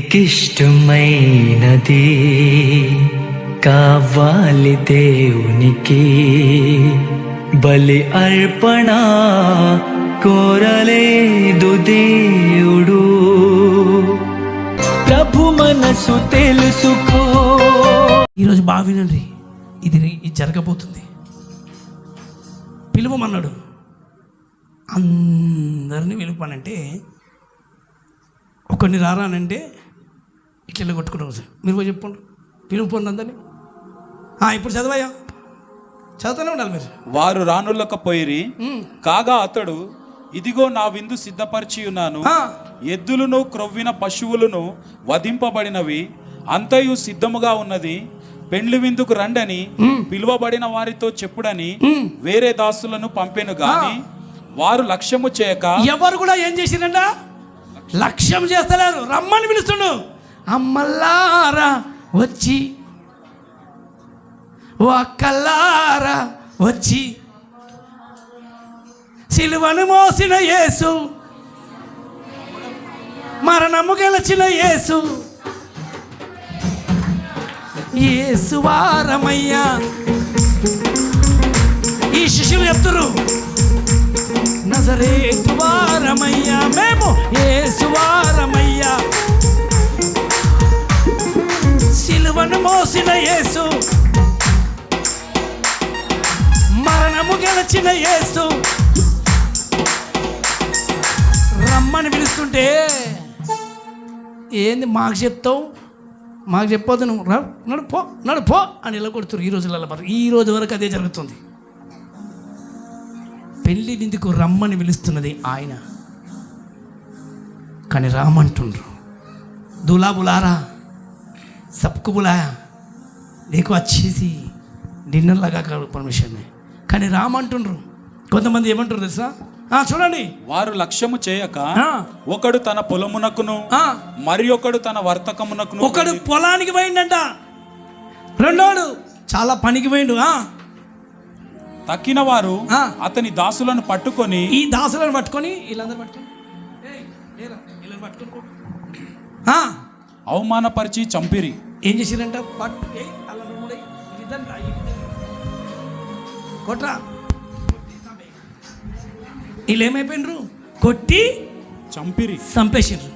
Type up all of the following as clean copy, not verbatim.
నీకిష్టమైనది కావాలి దేవునికి, బలి అర్పణ కోరలేదు దేవుడు. ప్రభు మనసు తెలుసుకో. ఈరోజు బాగా వినండి, ఇది జరగబోతుంది. పిలువమన్నాడు, అందరినీ పిలుపనంటే ఒకరిని రారానంటే ఇట్లా కొట్టుకుంటాం. సార్ మీరు పోయి చెప్పండి, పిలుపుకోండి అందరినీ. ఇప్పుడు చదవయ్యా, చదువుతూనే ఉండాలి మీరు. వారు రానుల్లకపోయిరి, కాగా అతడు, ఇదిగో నా విందు సిద్ధపరిచి ఉన్నాను, ఎద్దులను క్రొవ్విన పశువులను వధింపబడినవి అంతయు సిద్ధముగా ఉన్నది, పెండ్లి విందుకు రండని పిలువబడిన వారితో చెప్పుడని వేరే దాసులను పంపెను గాని వారు లక్ష్యము చేయక. ఎవరు కూడా ఏం చేసిరంట? లక్ష్యం చేస్తలేరు. రమ్మని పిలుస్తుండు. అమ్మల్లారా వచ్చి, ఓ అక్కల్లారా వచ్చి, సిలువను మోసిన యేసు, మరణము గెలిచిన యేసు, యేసు వారమయ్యా. ఈ శిష్యులు చెప్తురు, నజరేతు వారమయ్యా, మేము యేసు వారమయ్యా. సిలువను మోసిన యేసు, మరణము గెలిచిన యేసు, రమ్మని పిలుస్తుంటే ఏంది మాకు చెప్తావు, మాకు చెప్పొద్దు, నువ్వు నడుపో అని ఇలా కొడుతురు. ఈ రోజులలో ఈ రోజు వరకు అదే జరుగుతుంది. పెళ్ళి విందుకు రమ్మని పిలుస్తున్నది ఆయన, కానీ రామంటుండ్రు. దులా బులారా, సబ్కు బులాయా, నీకు వచ్చేసి డిన్నర్ లాగా పర్మిషన్, కానీ రామంటుండ్రు. కొంతమంది ఏమంటారు తెలుసా? చూడండి, వారు లక్ష్యము చేయక ఒకడు తన పొలమునకును మరి ఒకడు తన వర్తకమునకును. ఒకడు పొలానికి పోయిండంట, రెండోడు చాలా పనికి పోయిండు. తక్కిన వారు అతని దాసులను పట్టుకొని, ఈ దాసులను పట్టుకొని వీళ్ళందరూ పట్టుకొని అవమానపరిచి చంపిరి. ఏం చేసిరంట? కొట్రా, వీళ్ళు ఏమైపోయినరు? కొట్టి చంపేసిండ్రు.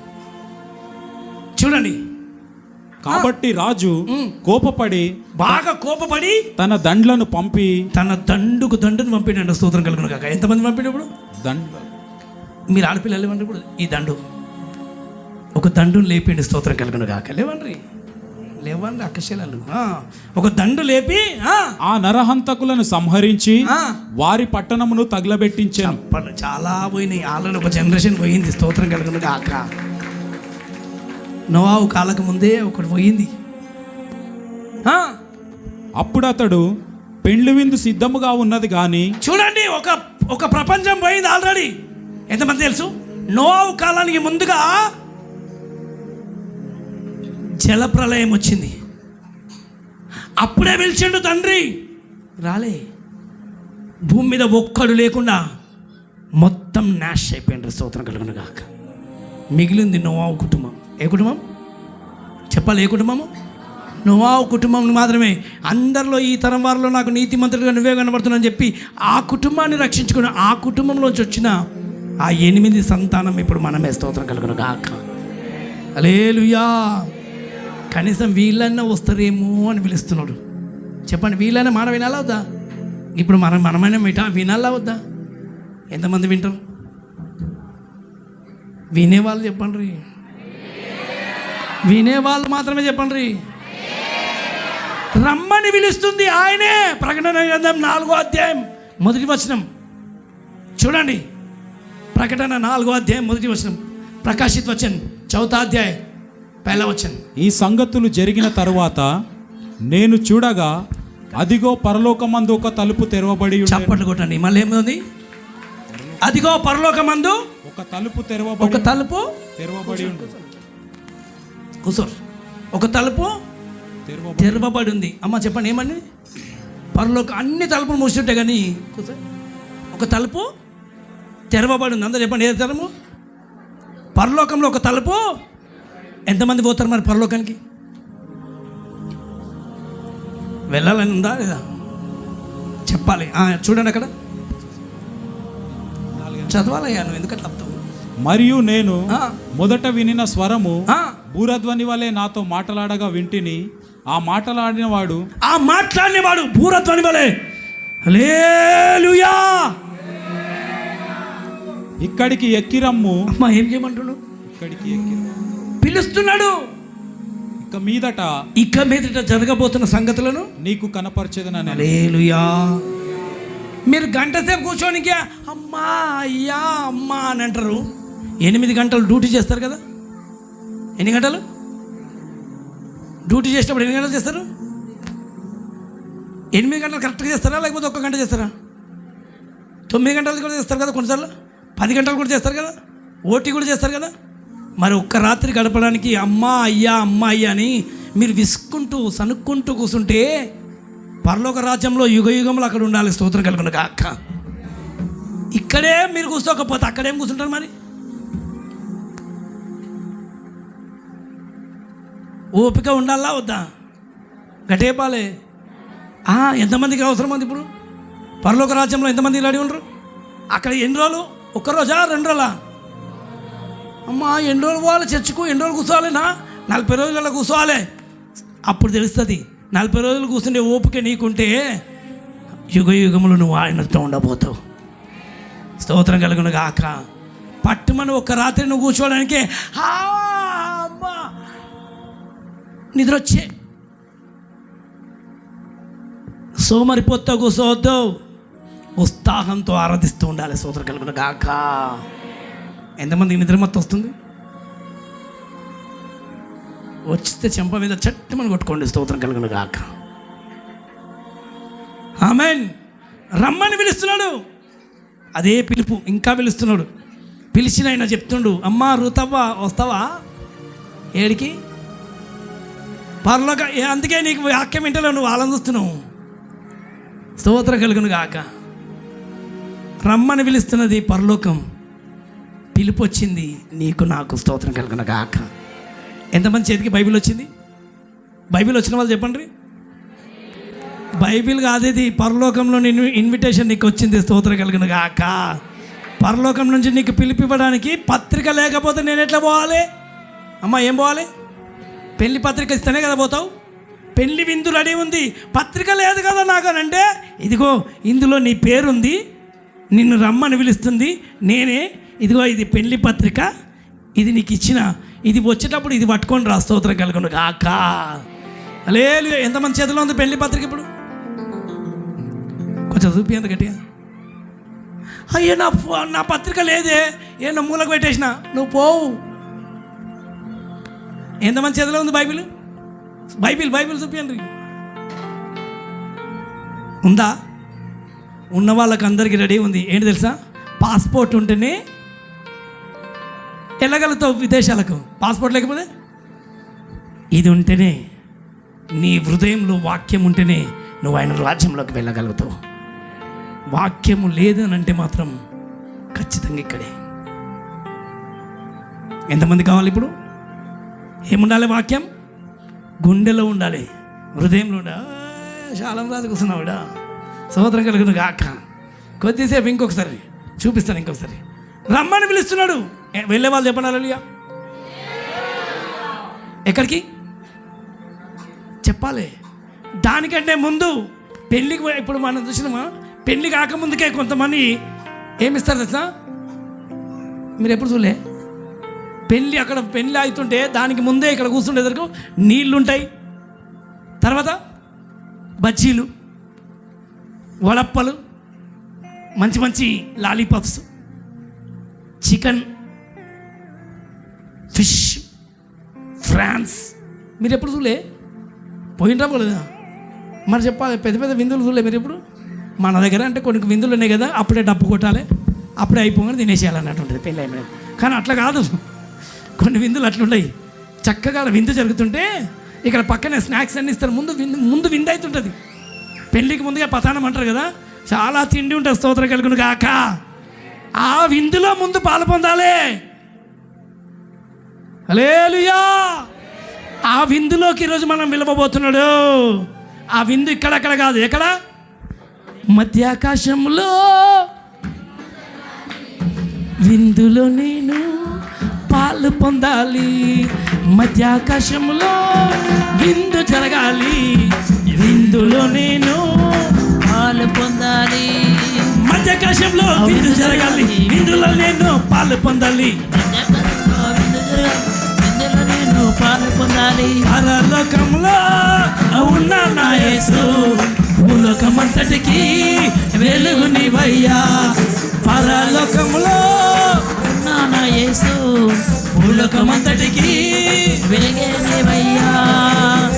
చూడండి, కాబట్టి రాజు కోపపడి, బాగా కోపపడి తన దండ్లను పంపి, తన దండును పంపిణండి. స్తోత్రం కలుగును కాక. ఎంతమంది పంపినప్పుడు? మీరు ఆడపిల్లలు లేవండి. ఇప్పుడు ఈ దండు, ఒక దండును లేపిండి. స్తోత్రం కలుగును కాక. లేవండి అక్కశీలాలు. ఒక దండు లేపి ఆ నరహంతకులను సంహరించి వారి పట్టణమును తగలబెట్టించాను. చాలా పోయినాయి ఆల్రెడీ, ఒక జనరేషన్ పోయింది. స్తోత్రం కలుగును కాక. నోవాహు కాలకు ముందే ఒకటి పోయింది. అప్పుడు అతడు, పెండ్లి విందు సిద్ధముగా ఉన్నది కానీ. చూడండి, ఒక ప్రపంచం పోయింది ఆల్రెడీ. ఎంతమంది తెలుసు? నోవాహు కాలానికి ముందుగా జలప్రలయం వచ్చింది. అప్పుడే పిలిచిండు తండ్రి, రాలే. భూమి మీద ఒక్కడు లేకుండా మొత్తం నాష్ అయిపోయింది. స్తోత్రం కలుగును గాక. మిగిలింది నోవాహు కుటుంబం. ఏ కుటుంబం చెప్పాలి? ఏ కుటుంబము? నోవాహు కుటుంబం మాత్రమే. అందరిలో ఈ తరం వారిలో నాకు నీతిమంతుడిగా నువ్వే కనబడుతున్నావు చెప్పి ఆ కుటుంబాన్ని రక్షించుకుని ఆ కుటుంబంలోంచి వచ్చిన ఆ 8 సంతానం ఇప్పుడు మనమే. స్తోత్రం కలుగును గాక. హల్లెలూయా. కనీసం వీళ్ళన్నా వస్తారేమో అని పిలుస్తున్నాడు. చెప్పండి, వీళ్ళైనా మాట వినాలా వద్దా? ఇప్పుడు మనమైనా వినాలా వద్దా? ఎంతమంది వింటారు? వినేవాళ్ళు చెప్పండి, వినేవాళ్ళు మాత్రమే చెప్పండి. రమ్మని పిలుస్తుంది ఆయనే. ప్రకటన గ్రంథం 4వ అధ్యాయం 1వ వచనం చూడండి. ప్రకటన 4వ అధ్యాయం 1వ వచనం, ప్రకాశిత్ వచన్ 4వ అధ్యాయం 1వ వచనం. ఈ సంగతులు జరిగిన తరువాత నేను చూడగా, అదిగో పరలోకమందు ఒక తలుపు తెరవబడి. చప్పట్లు కొట్టండి. మళ్ళీ ఏముంది? అదిగో పరలోకమందు ఒక తలుపు తెరవబడి కూర్చోరు. ఒక తలుపు తెరవబడి ఉంది. అమ్మ చెప్పండి, ఏమని? పరలోక అన్ని తలుపులు మూస్తుంటాయి కానీ ఒక తలుపు తెరవబడి ఉంది. అందరూ చెప్పండి, ఏ తలుపు? పరలోకంలో ఒక తలుపు. ఎంత ఎంతమంది పోతారు మరి పరలోకానికి? వెళ్ళాలని ఉందా లేదా? చెప్పాలి. చూడండి అక్కడ చదవాలయ్యా, నువ్వు ఎందుకంటే తప్పుతావు. మరియు నేను మొదట వినిన స్వరము బూరధ్వని వలె నాతో మాట్లాడగా వింటిని. ఆ మాట్లాడినవాడు బూరధ్వని వలె హల్లెలూయా ఇక్కడికి ఎక్కిరమ్ము. అమ్మా ఏం చేయమంటున్నాడు? ఇక్కడికి ఎక్కి పిలుస్తున్నాడు. ఇక మీదట జరగబోతున్న సంగతులను నీకు కనపరచేదనని. హల్లెలూయా. మీరు గంట సేపు కూర్చోనికి అమ్మా అయ్యా అమ్మా అని అంటారు. 8 గంటలు డ్యూటీ చేస్తారు కదా. ఎన్ని గంటలు డ్యూటీ చేసినప్పుడు ఎన్ని గంటలు చేస్తారు? 8 గంటలు కరెక్ట్గా చేస్తారా, లేకపోతే 1 గంట చేస్తారా? 9 గంటలు కూడా చేస్తారు కదా, కొన్నిసార్లు 10 గంటలు కూడా చేస్తారు కదా, ఓటీ కూడా చేస్తారు కదా. మరి ఒక్క రాత్రి గడపడానికి అమ్మా అయ్యా అని మీరు విసుక్కుంటూ సనుక్కుంటూ కూర్చుంటే పరలోక రాజ్యంలో యుగ యుగంలో అక్కడ ఉండాలి. స్తోత్రం కలుగును గాక. ఇక్కడే మీరు కూర్చోకపోతే అక్కడేం కూర్చుంటారు మరి? ఓపిక ఉండాలా వద్దా? గటేపాలే. ఎంతమందికి అవసరం ఉంది ఇప్పుడు పరలోక రాజ్యంలో? ఎంతమంది రెడీ ఉండరు? అక్కడ ఎన్ని రోజులు? 1 రోజా 2 రోజులా? అమ్మా ఎన్ని రోజులు పోవాలి చర్చకు? ఎన్ని రోజులు కూర్చోవాలినా? 40 రోజులలో కూర్చోవాలి. అప్పుడు తెలుస్తుంది. 40 రోజులు కూర్చుంటే ఓపిక నీకుంటే యుగ యుగములు నువ్వు ఆయనతో ఉండబోతావు. స్తోత్రం కలుగును గాక. పట్టుమని 1 రాత్రి నువ్వు కూర్చోవడానికి అమ్మా నిద్ర వచ్చే సోమరిపోతా కూర్చోవద్దు. ఉత్సాహంతో ఆరాధిస్తూ ఉండాలి. స్తోత్రం కలుగును గాక. ఎంతమందికి నిద్ర మొత్తం వస్తుంది? వచ్చితే చెంప మీద చట్టమని కొట్టుకోండి. స్తోత్రం కలుగును గాక. ఆమేన్. రమ్మని పిలుస్తున్నాడు. అదే పిలుపు ఇంకా పిలుస్తున్నాడు. పిలిచిన ఆయన చెప్తుండు, అమ్మా రుతవ్వ వస్తావా? ఏడికి? పరలోక. అందుకే నీకు వాక్యం వింటలేవు, నువ్వు వాళ్ళని చూస్తున్నావు. స్తోత్రం కలుగును గాక. రమ్మని పిలుస్తున్నది పరలోకం. పిలుపు వచ్చింది నీకు నాకు. స్తోత్రం కలుగును గాక. ఎంతమంది చేతికి బైబిల్ వచ్చింది? బైబిల్ వచ్చిన వాళ్ళు చెప్పండి. బైబిల్ కాదేది, పరలోకంలో నేను ఇన్విటేషన్ నీకు వచ్చింది. స్తోత్రం కలుగును గాక. పరలోకం నుంచి నీకు పిలుపు ఇవ్వడానికి పత్రిక లేకపోతే నేను ఎట్లా పోవాలి? అమ్మ ఏం పోవాలి? పెళ్లి పత్రిక ఇస్తేనే కదా పోతావు. పెళ్లి విందు రెడీ ఉంది, పత్రిక లేదు కదా నాకు అని అంటే, ఇదిగో ఇందులో నీ పేరుంది, నిన్ను రమ్మని పిలుస్తుంది నేనే, ఇదిగో ఇది పెళ్లి పత్రిక, ఇది నీకు ఇచ్చిన, ఇది వచ్చేటప్పుడు ఇది పట్టుకొని రా. స్తోత్రం కలుగును గాక. లేదు ఎంతమంది చేతిలో ఉంది పెళ్లి పత్రిక? ఇప్పుడు కొంచెం చూపి ఎంత గట్టిగా. అయ్యో నా పత్రిక లేదే, నా మూలకు పెట్టేసిన. నువ్వు పోవు. ఎంతమంది చేతిలో ఉంది బైబిల్? బైబిల్ చూపించండి. ఉందా? ఉన్న వాళ్ళకి అందరికీ రెడీ ఉంది. ఏంటి తెలుసా? పాస్పోర్ట్ ఉంటేనే వెళ్ళగలుగుతావు విదేశాలకు. పాస్పోర్ట్ లేకపోతే, ఇది ఉంటేనే, నీ హృదయంలో వాక్యం ఉంటేనే నువ్వు ఆయన రాజ్యంలోకి వెళ్ళగలుగుతావు. వాక్యము లేదు అని అంటే మాత్రం ఖచ్చితంగా ఇక్కడే. ఎంతమంది కావాలి ఇప్పుడు? ఏముండాలి? వాక్యం గుండెలో ఉండాలి, హృదయంలో ఉండాలి. శాలం రాజు కూర్చున్నావుడా. సోదరం కలుగును గాక. కొద్దిసేపు ఇంకొకసారి చూపిస్తాను. ఇంకొకసారి రమ్మని పిలుస్తున్నాడు. వెళ్ళే వాళ్ళు చెప్పండి హల్లెలూయా. ఎక్కడికి చెప్పాలి? దానికంటే ముందు పెళ్ళికి. ఇప్పుడు మనం చూసినామా, పెళ్ళి కాకముందుకే కొంతమంది ఏమిస్తారు తెలుసా? మీరు ఎప్పుడు చూడలే? పెళ్ళి అక్కడ పెళ్ళి అవుతుంటే దానికి ముందే ఇక్కడ కూర్చుంటే వరకు నీళ్ళు ఉంటాయి, తర్వాత బజ్జీలు, వడప్పలు, మంచి మంచి లాలీపాప్స్, చికెన్, ఫిష్, ఫ్రాన్స్. మీరు ఎప్పుడు చూడలే? పోయినరా పోలేదా? మరి చెప్పాలి, పెద్ద పెద్ద విందులు చూడలే మీరు ఎప్పుడు? మన దగ్గర అంటే కొన్ని విందులు ఉన్నాయి కదా, అప్పుడే డబ్బు కొట్టాలి, అప్పుడే అయిపోగానే తినేసేయాలన్నట్టు ఉంటుంది పెళ్ళి అయిన. కానీ అట్లా కాదు, కొన్ని విందులు అట్లుంటాయి. చక్కగా విందు జరుగుతుంటే ఇక్కడ పక్కనే స్నాక్స్ అన్నీ ఇస్తారు. ముందు విందు అవుతుంటుంది. పెళ్ళికి ముందుగా పతానం అంటారు కదా, చాలా తిండి ఉంటుంది. స్తోత్రం కలుగును గాక. ఆ విందులో ముందు పాలు పొందాలి. హల్లెలూయా. ఆ విందులోకి ఈరోజు మనం పిలవబోతున్నాడు. ఆ విందు ఇక్కడక్కడ కాదు, ఎక్కడ? మధ్యాకాశంలో విందులో నేను పాలు పొందాలి. మధ్యాకాశంలో విందు జరగాలి, విందులో నేను పాలు పొందాలి. మధ్యాకాశంలో విందు జరగాలి, విందులో నేను పాలు పొందాలి. విందులో నేను పాలు పొందాలి. పరలోకంలో ఉన్న నా యేసు భూలోకమంతటికి వెలుగు నీవయ్యా. పరలోకంలో నా యేసు భూలోకమంతటికి వెలుగే నీవయ్యా.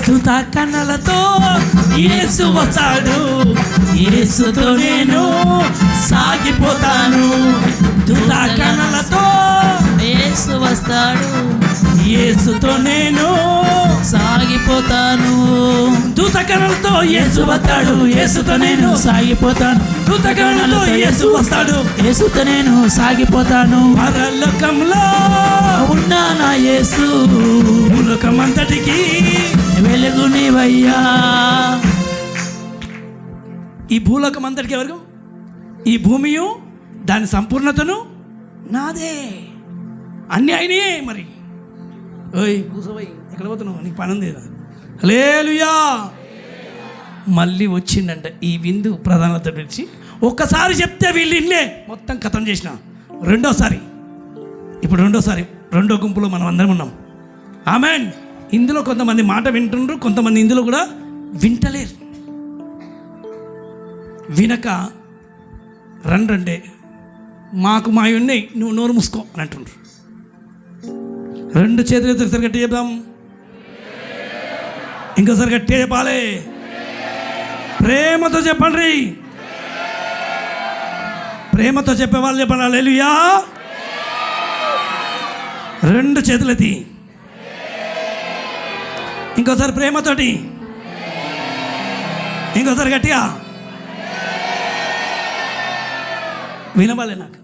తుత కన్నలతో యేసు వస్తాడు, యేసుతో నేను సాగిపోతాను. తుత కన్నలతో యేసు వస్తాడు, యేసుతో నేను సాగిపోతాను. దూత కణలతో యేసు వస్తాడు, యేసుతో నేను సాగిపోతాను. దూత కణలతో యేసు వస్తాడు, యేసుతో నేను సాగిపోతాను. పరలోకంలో ఉన్నా నా యేసు భూలోకమంతటికి వెలుగు నీవయ్యా. ఈ భూలోకమంతటికి ఎవరు? ఈ భూమియు దాని సంపూర్ణతను నాదే. అన్నీ అయినాయే. మరి ఓయ్ కూసోయ్, ఎక్కడ పోతున్నావు? నీకు పని ఉంది కదా. హల్లెలూయా. మళ్ళీ వచ్చిందంట ఈ విందు ప్రధానత పిలిచి. ఒక్కసారి చెప్తే వీళ్ళు ఇల్లే మొత్తం కథం చేసిన. రెండోసారి, ఇప్పుడు రెండో గుంపులో మనం అందరం ఉన్నాం. ఆమెన్. ఇందులో కొంతమంది మాట వింటుండ్రు, కొంతమంది ఇందులో కూడా వింటలేరు. వినక రండ్రంటే మాకు మావి ఉన్నాయి, నువ్వు నోరు మూసుకో అని అంటుండ్రు. రెండు చేతులు ఒకసారి గట్టి చెప్దాం, ఇంకోసారి గట్టి చెప్పాలి. ప్రేమతో చెప్పండి, ప్రేమతో చెప్పేవాళ్ళు చెప్పండి. హల్లెలూయా. రెండు చేతులెత్తి ఇంకోసారి ప్రేమతోటి, ఇంకోసారి గట్టిగా వినవాలే. నాకు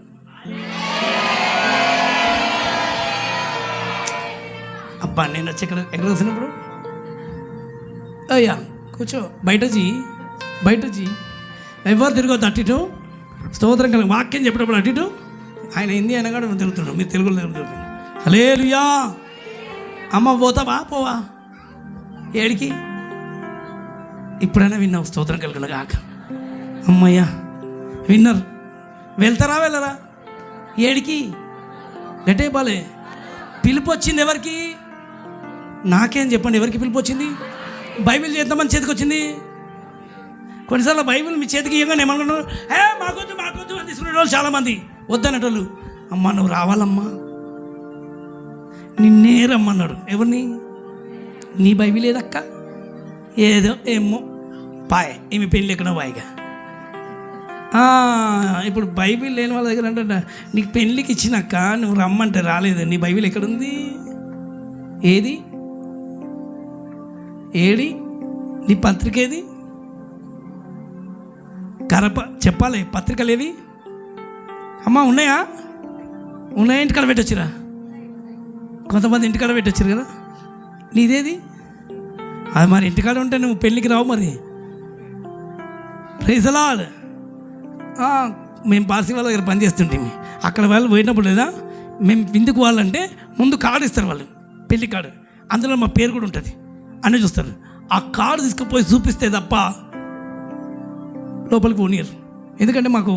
అబ్బా, నేను వచ్చి ఎక్కడ వచ్చినప్పుడు అయ్యా కూర్చో, బయటచి ఎవరు తిరగొద్దు. అట్టిటు స్తోత్రం కలిగి వాక్యం చెప్పేటప్పుడు అట్టిటు ఆయన హిందీ అయినా కూడా తిరుగుతున్నాడు, మీరు తెలుగులో తిరుగుతుంది. హల్లెలూయా. అమ్మ పోతావా? పోవా ఏడికి? ఇప్పుడైనా విన్నావు స్తోత్రం కలిగిన కాక. అమ్మయ్యా విన్నర్. వెళ్తారా వెళ్ళరా? ఏడికి? గట్టే బాలే. పిలుపు వచ్చింది ఎవరికి? నాకేం చెప్పండి, ఎవరికి పిలుపు వచ్చింది? బైబిల్ ఎంతమంది చేతికి వచ్చింది? కొన్నిసార్లు బైబిల్ మీ చేతికి ఇవ్వగానే ఏమనుకుంటున్నారు, మాకొద్దు అని తీసుకునే వాళ్ళు చాలామంది. వద్దనేటోళ్ళు. అమ్మ నువ్వు రావాలమ్మా, నిన్నే రమ్మన్నాడు. ఎవరిని? నీ బైబిల్ ఏదక్క? ఏదో ఏమో పాయ్, ఏమి పెళ్ళి ఎక్కడో వాయిగా. ఇప్పుడు బైబిల్ లేని వాళ్ళ దగ్గర అంటే నీకు పెళ్ళికి ఇచ్చినాక నువ్వు రమ్మంటే రాలేదు. నీ బైబిల్ ఎక్కడుంది? ఏడి నీ పత్రిక ఏది? చెప్పాలి. పత్రికలు ఏవి అమ్మా? ఉన్నాయా? ఇంటికాడ పెట్టొచ్చిరా? కొంతమంది ఇంటికాడ పెట్టొచ్చారు కదా. నీదేది? అది మరి ఇంటికాడ ఉంటే నువ్వు పెళ్ళికి రావు. మరి ప్రైజ్ ది లార్డ్. మేము పార్సీ వాళ్ళ దగ్గర పనిచేస్తుంటే అక్కడ వాళ్ళు పోయినప్పుడు లేదా మేము విందుకు వాళ్ళంటే ముందు కార్డు ఇస్తారు వాళ్ళు, పెళ్లి కార్డు. అందులో మా పేరు కూడా ఉంటుంది అన్నీ చూస్తారు. ఆ కార్డు తీసుకుపోయి చూపిస్తే తప్ప లోపలికి పోనీయరు. ఎందుకంటే మాకు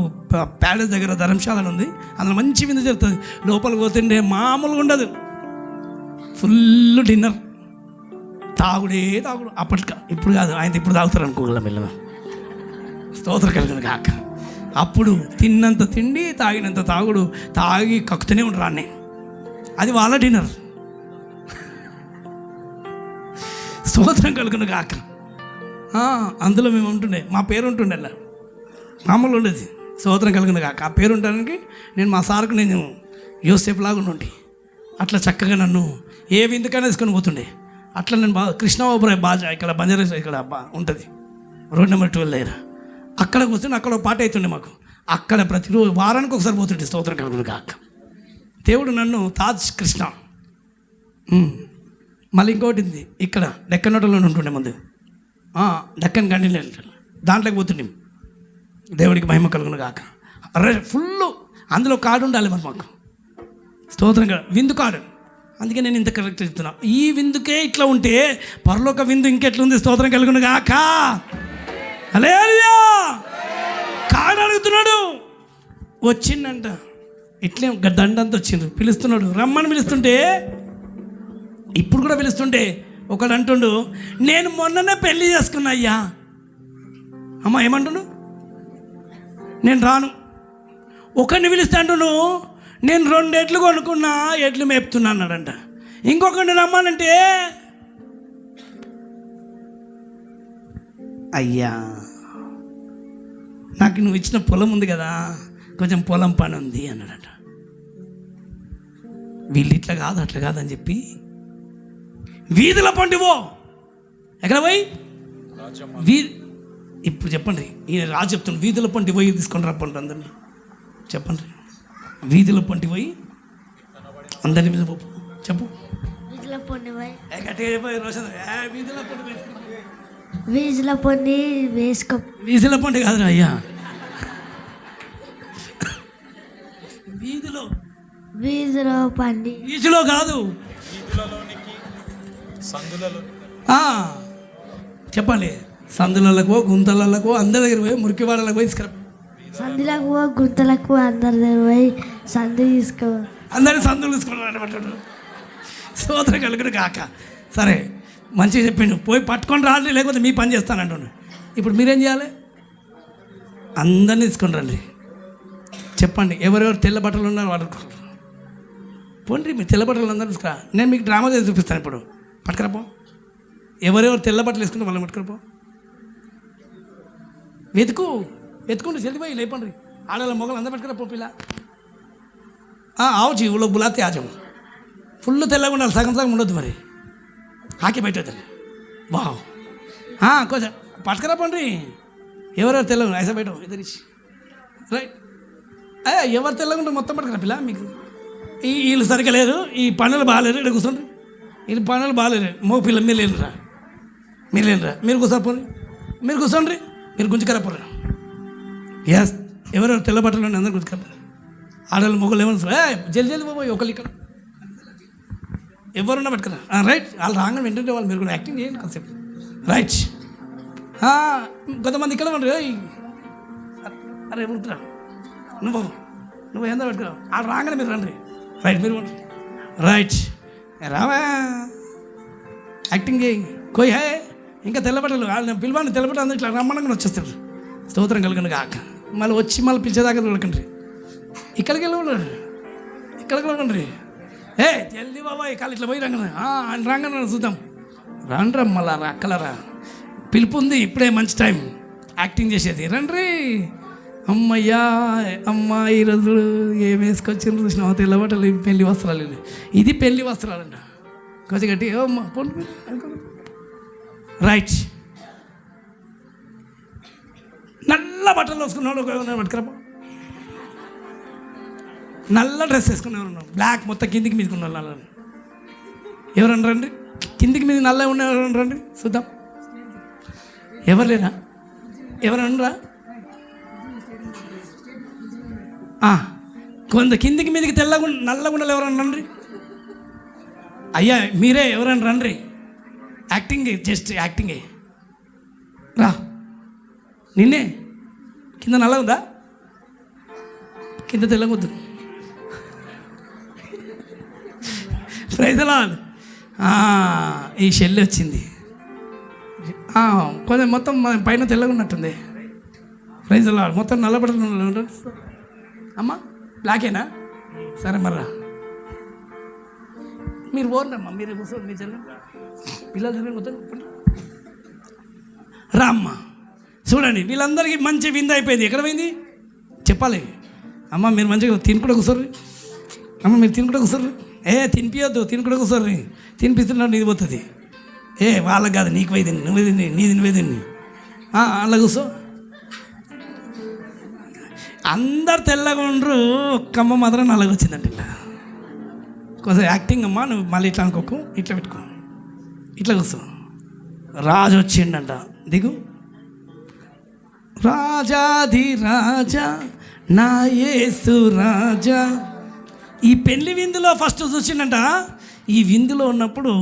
ప్యాలెస్ దగ్గర ధర్మశాల ఉంది, అందులో మంచి విందు జరుగుతుంది. లోపలికి పోతుండే మామూలుగా ఉండదు, ఫుల్ డిన్నర్, తాగుడు. అప్పటికా ఇప్పుడు కాదు, ఆయన ఇప్పుడు తాగుతారు అనుకోగల మెల్లగా. స్తోత్రం కలిగిన కాక. అప్పుడు తిన్నంత తిండి, తాగినంత తాగుడు, తాగి కక్కుతూనే ఉంటారు అన్నీ. అది వాళ్ళ డిన్నర్. స్తోత్రం కలుగును కాక. అందులో మేము ఉంటుండే, మా పేరు ఉంటుండే, అలా మామూలు ఉండేది. స్తోత్రం కలుగును కాక. ఆ పేరు ఉండడానికి నేను మా సార్కు నేను యోసేపు లాగా ఉండి అట్లా చక్కగా నన్ను ఏ విందుకైనా తీసుకొని పోతుండే. అట్లా నేను కృష్ణబాబురాయ్ బాజా ఇక్కడ బంజారా ఇక్కడ ఉంటుంది, రోడ్ నెంబర్ 12 దగ్గర. అక్కడ కూర్చొని అక్కడ పాట అవుతుండే మాకు. అక్కడ ప్రతిరోజు వారానికి ఒకసారి పోతుండే. స్తోత్రం కలుగును కాక. దేవుడు నన్ను తాజ్ కృష్ణ మళ్ళీ ఇంకోటి ఉంది ఇక్కడ డెక్కన్ హోటల్లో ఉంటుండే ముందు డెక్కన్ కంటిన్యూ దాంట్లోకి పోతుండే. దేవుడికి మహిమ కలుగును కాక. ఫుల్ అందులో కార్డు ఉండాలి మరి మాకు. స్తోత్రం కదా, విందు కార్డు. అందుకే నేను ఇంత కరెక్ట్ చెప్తున్నా. ఈ విందుకే ఇట్లా ఉంటే పరలోక విందు ఇంకెట్లుంది. స్తోత్రం కలుగును గాక. హల్లెలూయా. కార్డు అడుగుతున్నాడు, వచ్చిందంట. ఇట్లే దండంతా వచ్చిండు, పిలుస్తున్నాడు, రమ్మని పిలుస్తుంటే, ఇప్పుడు కూడా పిలుస్తుంటే ఒకడు అంటుండు, నేను మొన్ననే పెళ్లి చేసుకున్నా అయ్యా. అమ్మ ఏమంటుండు, నేను రాను. ఒకరిని పిలిస్తే అంటును, నేను 2 ఎడ్లు కొనుక్కున్నా, ఎడ్లు మేపుతున్నా అన్నాడంట. ఇంకొకరిని రమ్మానంటే, అయ్యా నాకు నువ్వు ఇచ్చిన పొలం ఉంది కదా, కొంచెం పొలం పని ఉంది అన్నాడట. వీళ్ళు ఇట్లా కాదు అట్లా కాదని చెప్పి వీధుల పండివో ఎక్కడ పోయి ఇప్పుడు చెప్పండి, ఈయన రాజు చెప్తాను, వీధుల పంటి పోయి తీసుకొని రప్పండి అందరినీ. చెప్పండి, వీధుల పంటి పోయి అందరినీ మీద చెప్పు. వీధుల పొండి పోయి గట్టిగా చెప్పి రోషన్, వీధుల పంటి వీధుల పొండి వేసుకో. వీధుల పంటి కాదురా అయ్యా, వీధిలో. వీధిలో పండి, వీధిలో కాదు, చెప్పండి. సందులకు గుంతలకు అందరి దగ్గర పోయి మురికివాడలకు పోయి తీసుకురా. సందులకు గుంతలకు అందరి దగ్గర పోయి సందు తీసుకో. అందరినీ సందులు తీసుకున్నాడు. స్తోత్రం కలుగును కాక. సరే మంచిగా చెప్పిండు, పోయి పట్టుకొని రాండి, లేకపోతే మీ పని చేస్తానంటుండు. ఇప్పుడు మీరేం చేయాలి, అందరినీ తీసుకొని రండి. చెప్పండి, ఎవరెవరు తెల్ల బట్టలు ఉన్నారు వాళ్ళు పోండి. మీరు తెల్ల బట్టలు అందరూ తీసుకురా. నేను మీకు డ్రామా చేసి చూపిస్తాను. ఇప్పుడు పట్టుకురాపో, ఎవరెవరు తెల్ల బట్టలు వేసుకుంటే వాళ్ళని పట్టుకురాపో. వెతుకుండి జల్దిపోయి లేపండి. ఆడవాళ్ళ మొగలు అందరూ పట్టుకురాపో. పిల్ల ఆవుచి ఊళ్ళో బులాతే ఆజం ఫుల్ తెల్లగా ఉండాలి, సగం సగం ఉండొద్దు. మరి హాకీ పెట్టేద్దరు బావ్ కొంచెం పట్టుకురాపండి. ఎవరెవరు తెల్లగా ఐసా బయట ఇద్దరిచ్చి రైట్. ఎవరు తెల్లగా ఉంటే మొత్తం పట్టుకురా పిల్ల. మీకు వీళ్ళు సరిగ్గా లేరు, ఈ పనులు బాగాలేరు, ఇక్కడ కూర్చోండి. వీళ్ళు పనులు బాగాలేరు. మో పిల్ల మీరు లేనురా, మీరు కూర్చోపోండి, మీరు కూర్చోండి, మీరు గుంజుకరపోరు. ఎస్, ఎవరెవరు తెల్ల బట్టలు ఉండి అందరూ గుంజుకరపోరు. ఆడవాళ్ళు మొగలు ఏమన్నా జల్ది పోయి ఒకళ్ళు ఇక్కడ ఎవరున్నా పట్టుకురా. రైట్, వాళ్ళు రాగానే ఏంటంటే వాళ్ళు మీరు కూడా యాక్టింగ్ చేయండి కాసేపు. రైట్, కొంతమంది ఇక్కడ ఉండరు. అరే ఊరుకురా, నువ్వు ఏందో పెట్టుకురా. వాళ్ళు రాగానే మీరు రండి. రైట్, మీరు రైట్ రావా, యాక్టింగ్ చేయి. కోయి హే, ఇంకా తెల్లబట్టలు వాళ్ళని పిలవండి. తెల్లబట్టలు అందరూ ఇట్లా రమ్మనంగా వచ్చేస్తారు. స్తోత్రం కలుగును కాక. మళ్ళీ వచ్చి మళ్ళీ పిలిచేదాకా వెళ్ళకండి. ఇక్కడికి వెళ్ళకండి. జల్దీ బాబాయ్ కాళ్ళు ఇట్లా పోయి రంగన ఆయన రాంగన చూద్దాం. రండ్రా మళ్ళా అక్కలరా, పిలుపు ఉంది ఇప్పుడే, మంచి టైం యాక్టింగ్ చేసేది. రండ్రి. అమ్మయ్యా అమ్మ, ఈరోజు ఏం వేసుకొచ్చిన చూసినా తెల్లబట్టలు, పెళ్లి వస్త్రాలు. ఇది పెళ్లి వస్త్రాలంట. కొంచెం గట్టి అమ్మ పొండి. రైట్, నల్ల బట్టలు వేసుకున్నాడు పట్టుకురా. నల్ల డ్రెస్ వేసుకునేవారు ఉన్నాం, బ్లాక్ మొత్తం కిందికి మీదకున్న నల్ల. ఎవరన్నా రండి, కిందికి మీద నల్ల ఉన్న ఎవరన్నా రండి చూద్దాం. ఎవరు లేరా, ఎవరన్నా కొంత కిందికి మీదకి తెల్లగా నల్లగుండలు ఎవరన్నా రండి. అయ్యా మీరే ఎవరన్నా రండి. యాక్టింగ్, జస్ట్ యాక్టింగే. రా, నిన్నే. కింద నల్ల ఉందా, కింద తెల్లగా వద్దు. ప్రైజ్లా ఈ షెల్ వచ్చింది కొంచెం, మొత్తం పైన తెల్లగా ఉన్నట్టుంది. ప్రైజ్లా మొత్తం నల్లబడలు. అమ్మా బ్లాకేనా, సరే మర్రా మీరు పోరండమ్మా, మీరు కూర్చోండి. మీ చెల్లి పిల్లలు మొత్తం రా అమ్మా. చూడండి, వీళ్ళందరికీ మంచి విందు అయిపోయింది. ఎక్కడ పోయింది చెప్పాలి. అమ్మ మీరు మంచిగా తినుకుంటూ కూర్చోర్రి. అమ్మ మీరు తినుకుంటూ కూర్చోర్రి. తినిపించొద్దు, తినుకుంటూ కూర్చోర్రి. తినిపిస్తున్నాడు నీది పోతుంది. వాళ్ళకి కాదు, నీకు పోయి తిని, నువ్వే తిని, నీది నువ్వే తిని. అలా కూర్చో. అందరు తెల్లగా ఉండరు, ఒక్కమ్మ మాత్రం నల్లగా వచ్చిందండి. ఇలా కొంచెం యాక్టింగ్ అమ్మా, నువ్వు మళ్ళీ ఇట్లా అనుకోకు, ఇట్లా పెట్టుకో. ఇట్లా కూర్చో. రాజు వచ్చిండంట, దిగు. రాజాది రాజా నా యేసు రాజా. ఈ పెళ్లి విందులో ఫస్ట్ చూసిండంట. ఈ విందులో ఉన్నప్పుడు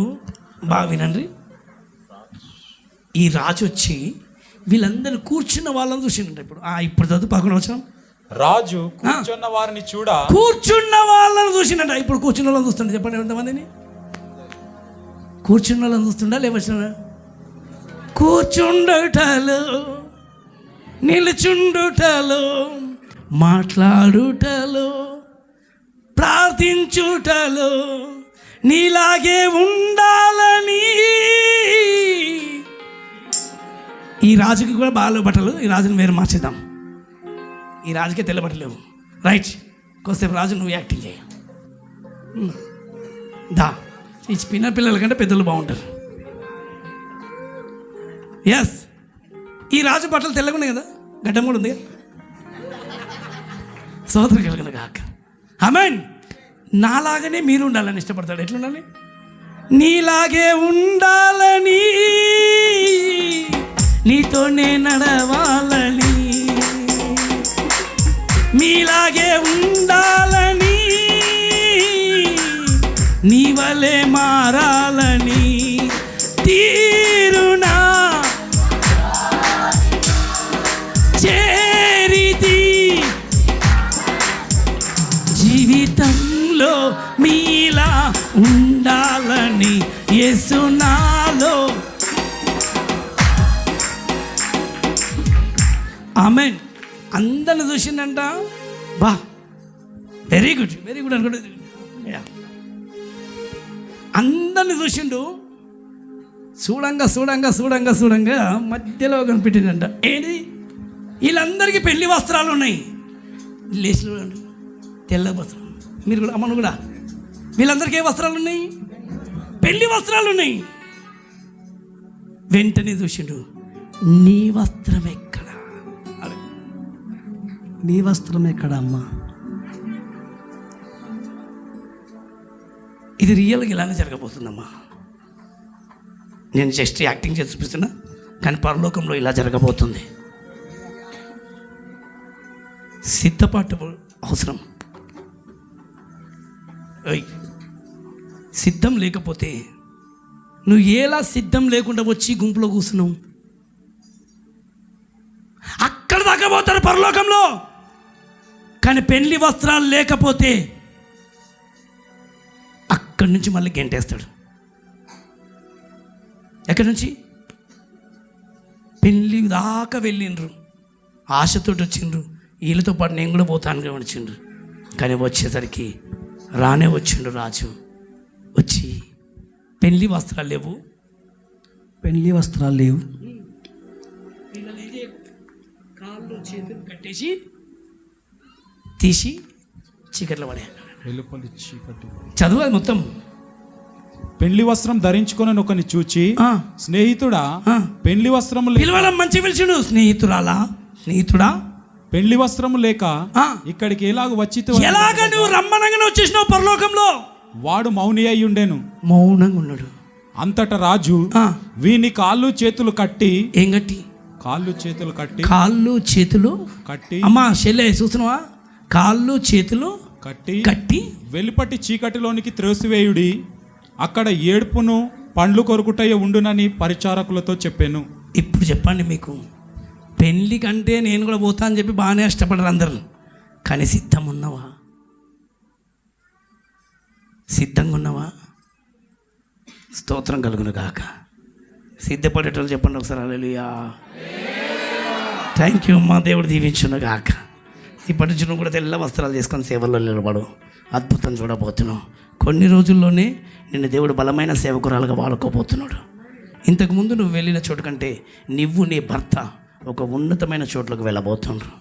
బాగా వినండి, ఈ రాజు వచ్చి వీళ్ళందరూ కూర్చున్న వాళ్ళని చూసిండంట. ఇప్పుడు చదువు పక్కన వచ్చాం. రాజు కూర్చున్న వారిని కూర్చున్న వాళ్ళని చూసిండంట. ఇప్పుడు కూర్చున్న వాళ్ళని చూస్తుండే, చెప్పండి ఎంతమందిని కూర్చున్న వాళ్ళని చూస్తుండా లేవచ్చిన? కూర్చుండుటలో, నిలుచుండుటలో, మాట్లాడుటలో, ప్రార్థించుటలో నీలాగే ఉండాలని. ఈ రాజుకి కూడా బాగా బట్టలు, ఈ రాజుని వేరు మార్చేద్దాం. ఈ రాజుకే తెల్ల బట్టలు లేవు. రైట్, కొద్దిసేపు రాజు నువ్వు యాక్టింగ్ చేయ. దా, ఈ చిన్న పిల్లల కంటే పెద్దలు బాగుంటారు. ఎస్, ఈ రాజు బట్టలు తెల్లగున్నాయి కదా, గడ్డం కూడా ఉంది కదా. సోదరు కలిగిన కాక ఆమేన్. నాలాగనే మీరు ఉండాలని ఇష్టపడతాడు. ఎట్లుండాలి? నీలాగే ఉండాలని, నీతోనే నడవాలని, మీలాగే ఉండాలని, నీ వలే మారాలని, తీరునా చేరితి జీవితంలో మీలా ఉండాలని యేసు నాలో. ఆమేన్. అందరిని చూసిందంట. బా, వెరీ గుడ్ అనుకోండి. అందరిని చూసిండు. చూడంగా మధ్యలో కనిపెట్టిందంట. ఏంటి? వీళ్ళందరికీ పెళ్లి వస్త్రాలు ఉన్నాయి. లేచి చూడండి, తెల్ల వస్త్రాలు. మీరు కూడా, అమ్మను కూడా, వీళ్ళందరికీ ఏ వస్త్రాలు ఉన్నాయి? పెళ్లి వస్త్రాలు ఉన్నాయి. వెంటనే చూసిండు, నీ వస్త్రం ఎక్కడ? నీ వస్త్రం ఎక్కడ అమ్మా? ఇది రియల్గా ఇలానే జరగబోతుందమ్మా. నేను జస్ట్ యాక్టింగ్ చేసి చూపిస్తున్నా, కానీ పరలోకంలో ఇలా జరగబోతుంది. సిద్ధపాటు అవసరం. సిద్ధం లేకపోతే నువ్వు ఎలా సిద్ధం లేకుండా వచ్చి గుంపులో కూర్చున్నావు? అక్కడ దాకా పోతారు పరలోకంలో. కానీ పెళ్లి వస్త్రాలు లేకపోతే అక్కడి నుంచి మళ్ళీ గెంటేస్తాడు. ఎక్కడి నుంచి? పెళ్ళి దాకా వెళ్ళిండ్రు, ఆశతో వచ్చిండ్రు. వీళ్ళతో పాటు నేను కూడా పోతాను వచ్చిండ్రు. కానీ వచ్చేసరికి రానే వచ్చిండు రాజు. వచ్చి పెళ్లి వస్త్రాలు లేవు. కాళ్ళు చేతులు కట్టేసి తీసి చీకట్లో పడేయాలి. చదువు అది మొత్తం. పెళ్లి వస్త్రం ధరించుకొని ఒకని చూచి, స్నేహితుడా పెళ్లి వస్త్రం పిలవడం మంచి పిలిచిండు. స్నేహితుడా పెళ్లి వస్త్రము లేక ఇక్కడికి ఎలాగ వచ్చి, ఎలాగ నువ్వు రమ్మనంగానే వచ్చేసినావు పరలోకంలో? వాడు మౌని అయి ఉండెను. మౌనంగా ఉన్నాడు. అంతటా రాజు వీని కాళ్ళు చేతులు కట్టి. ఏం కట్టి? కాళ్ళు చేతులు కట్టి. అమ్మా చెల్లె చూస్తున్నావా? కాళ్ళు చేతులు కట్టి వెలుపటి చీకటిలోనికి త్రోసివేయుడి, అక్కడ ఏడుపును పండ్లు కొరుకుటయ్య ఉండునని పరిచారకులతో చెప్పాను. ఇప్పుడు చెప్పండి, మీకు పెళ్ళి కంటే నేను కూడా పోతా అని చెప్పి బాగానే ఇష్టపడరు అందరు. కానీ సిద్ధంగా ఉన్నావా? స్తోత్రం కలుగును గాక. సిద్ధపడేటోళ్ళు చెప్పండి ఒకసారి హల్లెలూయా. థ్యాంక్ యూ అమ్మా. దేవుడు దీవించును గాక. ఇప్పటి నుంచి నువ్వు కూడా తెల్ల వస్త్రాలు చేసుకొని సేవల్లో నిలబడు. అద్భుతం చూడబోతున్నావు. కొన్ని రోజుల్లోనే నిన్ను దేవుడు బలమైన సేవకురాలుగా వాడుకోబోతున్నాడు. ఇంతకుముందు నువ్వు వెళ్ళిన చోటు కంటే నువ్వు నీ భర్త ఒక ఉన్నతమైన చోట్లకు వెళ్ళబోతున్నారు.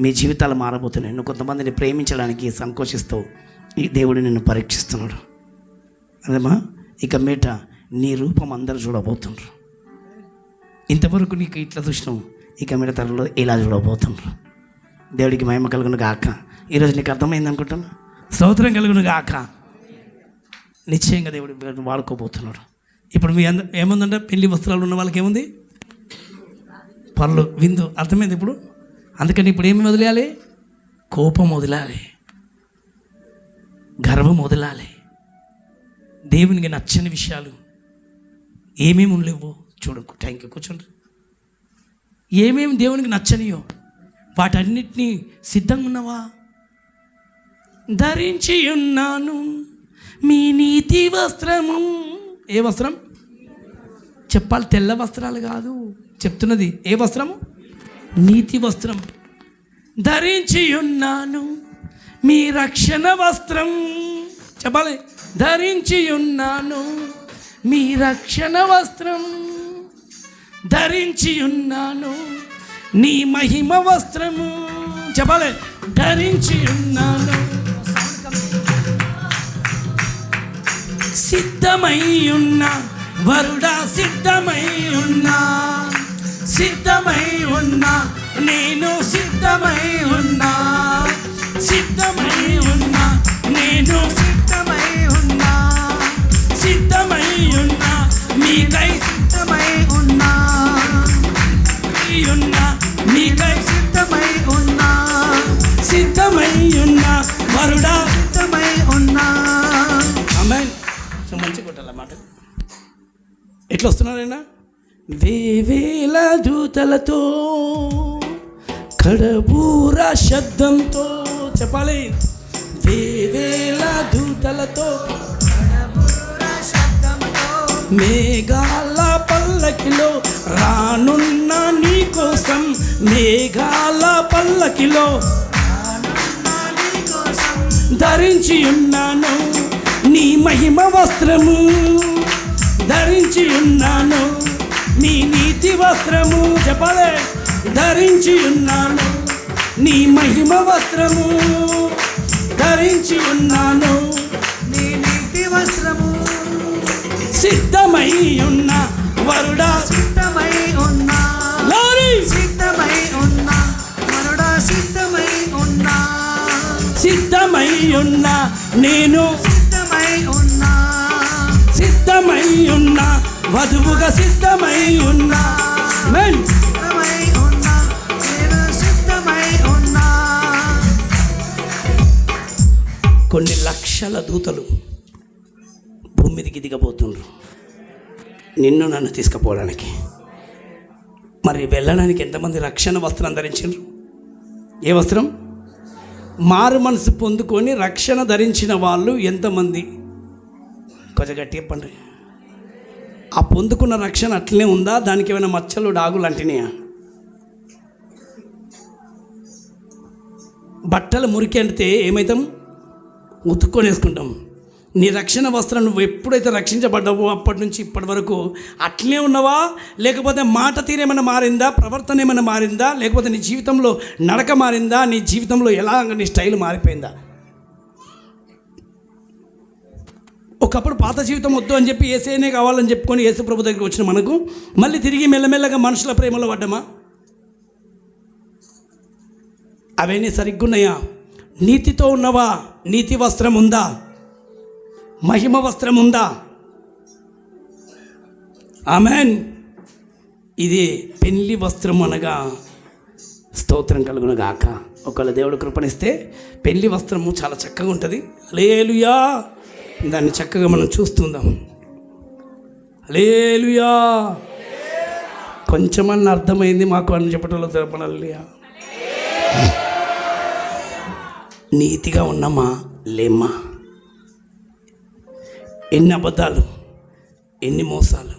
మీ జీవితాలు మారబోతున్నాయి. నువ్వు కొంతమందిని ప్రేమించడానికి సంకోచిస్తావు. ఈ దేవుడు నిన్ను పరీక్షిస్తున్నాడు. అదేమా, ఇక మీట నీ రూపం అందరూ చూడబోతున్నారు. ఇంతవరకు నీకు ఇట్లా చూసినావు, ఇక మీట తరలో ఇలా చూడబోతున్నారు. దేవుడికి మహిమ కలుగును గాక. ఈరోజు నీకు అర్థమైంది అనుకుంటున్నా. స్తోత్రం కలుగును గాక. నిశ్చయంగా దేవుడు వాడుకోబోతున్నాడు. ఇప్పుడు మీ అందరు ఏముందంటే పెళ్లి వస్త్రాలు ఉన్న వాళ్ళకి ఏముంది? పర్లు విందు. అర్థమైంది ఇప్పుడు? అందుకని ఇప్పుడు ఏమి వదిలేయాలి? కోపం వదిలాలి, గర్వం వదిలాలి. దేవునికి నచ్చని విషయాలు ఏమేమి ఉండలేవో చూడు. Thank you. కూర్చోండి. ఏమేమి దేవునికి నచ్చనియో వాటన్నిటినీ సిద్ధంగా ఉన్నావా? ధరించి ఉన్నాను మీ నీతి వస్త్రము. ఏ వస్త్రం చెప్పాలి? తెల్ల వస్త్రాలు కాదు చెప్తున్నది. ఏ వస్త్రము? నీతి వస్త్రం. ధరించి ఉన్నాను మీ రక్షణ వస్త్రం. చెప్పాలి. ధరించి ఉన్నాను మీ రక్షణ వస్త్రం. ధరించి ఉన్నాను నీ మహిమ వస్త్రము. చెప్పాలి. ధరించి ఉన్నాను. సిద్ధమై ఉన్నా వరుడా, సిద్ధమై ఉన్నా, సిద్ధమై ఉన్నా, నేను సిద్ధమై ఉన్నా, సిద్ధమై ఉన్నా, నేను సిద్ధమై ఉన్నా, సిద్ధమై ఉన్నా, మీకై సిద్ధమై ఉన్నా, ఉన్నా, మీకై సిద్ధమై ఉన్నా, సిద్ధమై ఉన్నా, వరుడా సిద్ధమై ఉన్నా. ఆమేన్. మంచి కొట్టాలన్నమాట. ఎట్లా వస్తున్నారైనా? వేవేల దూతలతో కడబూర శబ్దంతో. చెప్పాలి. వేవేల దూతలతో కడబూర శబ్దంతో మేఘాల పల్లకిలో రానున్న నీ కోసం. మేఘాల పల్లకిలో రానున్న నీ కోసం ధరించి ఉన్నాను నీ మహిమ వస్త్రము. ధరించి ఉన్నాను నీ నీతి వస్త్రము. చెప్పాలి. ధరించి ఉన్నాను నీ మహిమ వస్త్రము. ధరించి ఉన్నాను నీ నీతి వస్త్రము. సిద్ధమై ఉన్న వరుడా, సిద్ధమై ఉన్నా, సిద్ధమై ఉన్నా, వరుడా సిద్ధమై ఉన్నా, సిద్ధమై ఉన్నా, నేను సిద్ధమై ఉన్నా, సిద్ధమై ఉన్నా, వధువుగా సిద్ధమై ఉన్నా. సిద్ధమై ఉన్నా, నేను సిద్ధమై ఉన్నా. కొన్ని లక్షల దూతలు భూమి మీదకి దిగబోతుండ్రు నిన్ను నన్ను తీసుకుపోవడానికి. మరి వెళ్ళడానికి ఎంతమంది రక్షణ వస్త్రం ధరించిండ్రు? ఏ వస్త్రం? మారు మనసు పొందుకొని రక్షణ ధరించిన వాళ్ళు ఎంతమంది? కొంచెం గట్టి చెప్పండి. ఆ పొందుకున్న రక్షణ అట్లనే ఉందా? దానికి ఏమైనా మచ్చలు డాగులు అంటినాయా? బట్టలు మురికి అంటే ఏమవుతాం? ఉతుక్కొని వేసుకుంటాం. నీ రక్షణ వస్త్రం నువ్వు ఎప్పుడైతే రక్షించబడ్డావో అప్పటి నుంచి ఇప్పటి వరకు అట్లనే ఉన్నావా? లేకపోతే మాట తీరేమైనా మారిందా? ప్రవర్తన ఏమైనా మారిందా? లేకపోతే నీ జీవితంలో నడక మారిందా? నీ జీవితంలో ఎలా నీ స్టైల్ మారిపోయిందా? ఒకప్పుడు పాత జీవితం వద్దు అని చెప్పి యేసేనే కావాలని చెప్పుకొని యేసు ప్రభు దగ్గరికి వచ్చిన మనకు మళ్ళీ తిరిగి మెల్లమెల్లగా మనుషుల ప్రేమలో పడ్డామా? అవన్నీ సరిగ్గున్నాయా? నీతితో ఉన్నవా? నీతి వస్త్రం ఉందా? మహిమ వస్త్రం ఉందా? ఆమెన్. ఇది పెళ్లి వస్త్రం అనగా స్తోత్రం కలుగును గాక. ఒకవేళ దేవుడు కృపణిస్తే పెళ్లి వస్త్రము చాలా చక్కగా ఉంటుంది. హల్లెలూయా. దాన్ని చక్కగా మనం చూస్తుందాం. హల్లెలూయా. కొంచెమన్నా అర్థమైంది మాకు అని చెప్పడంలో తెలపనల్లియా. నీతిగా ఉన్నామా లేమ్మా? ఎన్ని అబద్ధాలు, ఎన్ని మోసాలు,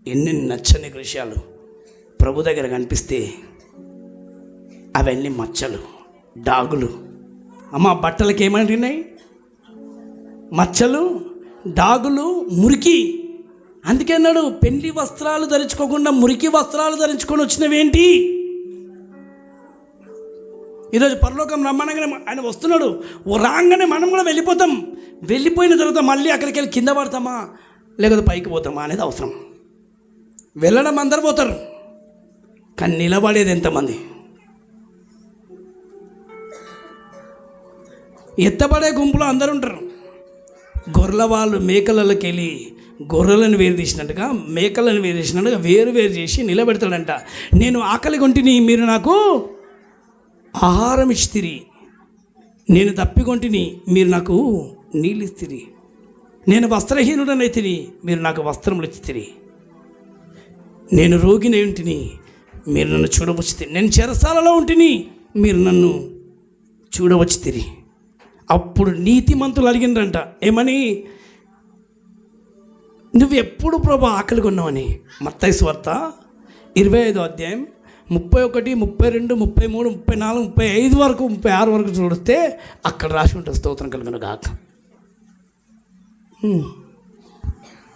ఎన్ని నచ్చని విషయాలు ప్రభు దగ్గర కనిపిస్తే అవన్నీ మచ్చలు, డాగులు. అమ్మ బట్టలకి ఏమంటున్నాయి? మచ్చలు, డాగులు, మురికి. అందుకే అన్నాడు పెళ్లి వస్త్రాలు ధరించుకోకుండా మురికి వస్త్రాలు ధరించుకొని వచ్చినవేంటి? ఈరోజు పరలోకం రమ్మనగానే ఆయన వస్తున్నాడు. ఓ రాగానే మనం కూడా వెళ్ళిపోతాం. వెళ్ళిపోయిన తర్వాత మళ్ళీ అక్కడికి వెళ్ళి కింద పడతామా లేకపోతే పైకి పోతామా అనేది అవసరం. వెళ్ళడం అందరు పోతారు, కానీ నిలబడేది ఎంతమంది? ఎత్తబడే గుంపులో అందరు ఉంటారు. గొర్రెల వాళ్ళు మేకలకి వెళ్ళి గొర్రెలను వేరు తీసినట్టుగా మేకలను వేరు చేసినట్టుగా వేరు చేసి నిలబెడతాడంట. నేను ఆకలి కొంటిని, మీరు నాకు ఆహారం ఇచ్చితిరి. నేను దప్పికొంటిని, మీరు నాకు నీళ్ళు ఇచ్చితిరి. నేను వస్త్రహీనుడనైతిని, మీరు నాకు వస్త్రములు ఇచ్చితిరి. నేను రోగిని ఉంటిని, మీరు నన్ను చూడవచ్చితిరి. నేను చెరసాలలో ఉంటిని, మీరు నన్ను చూడవచ్చితిరి. అప్పుడు నీతిమంతులు అడిగినరంట, ఏమని? నువ్వు ఎప్పుడు ప్రభు ఆకలి కొన్నావని. మత్తయి సువార్త 25వ అధ్యాయం 31, 32, 33, 34, 35 వరకు 36 వరకు చూస్తే అక్కడ రాసి ఉంటుంది. స్తోత్రం కలుగును గాక.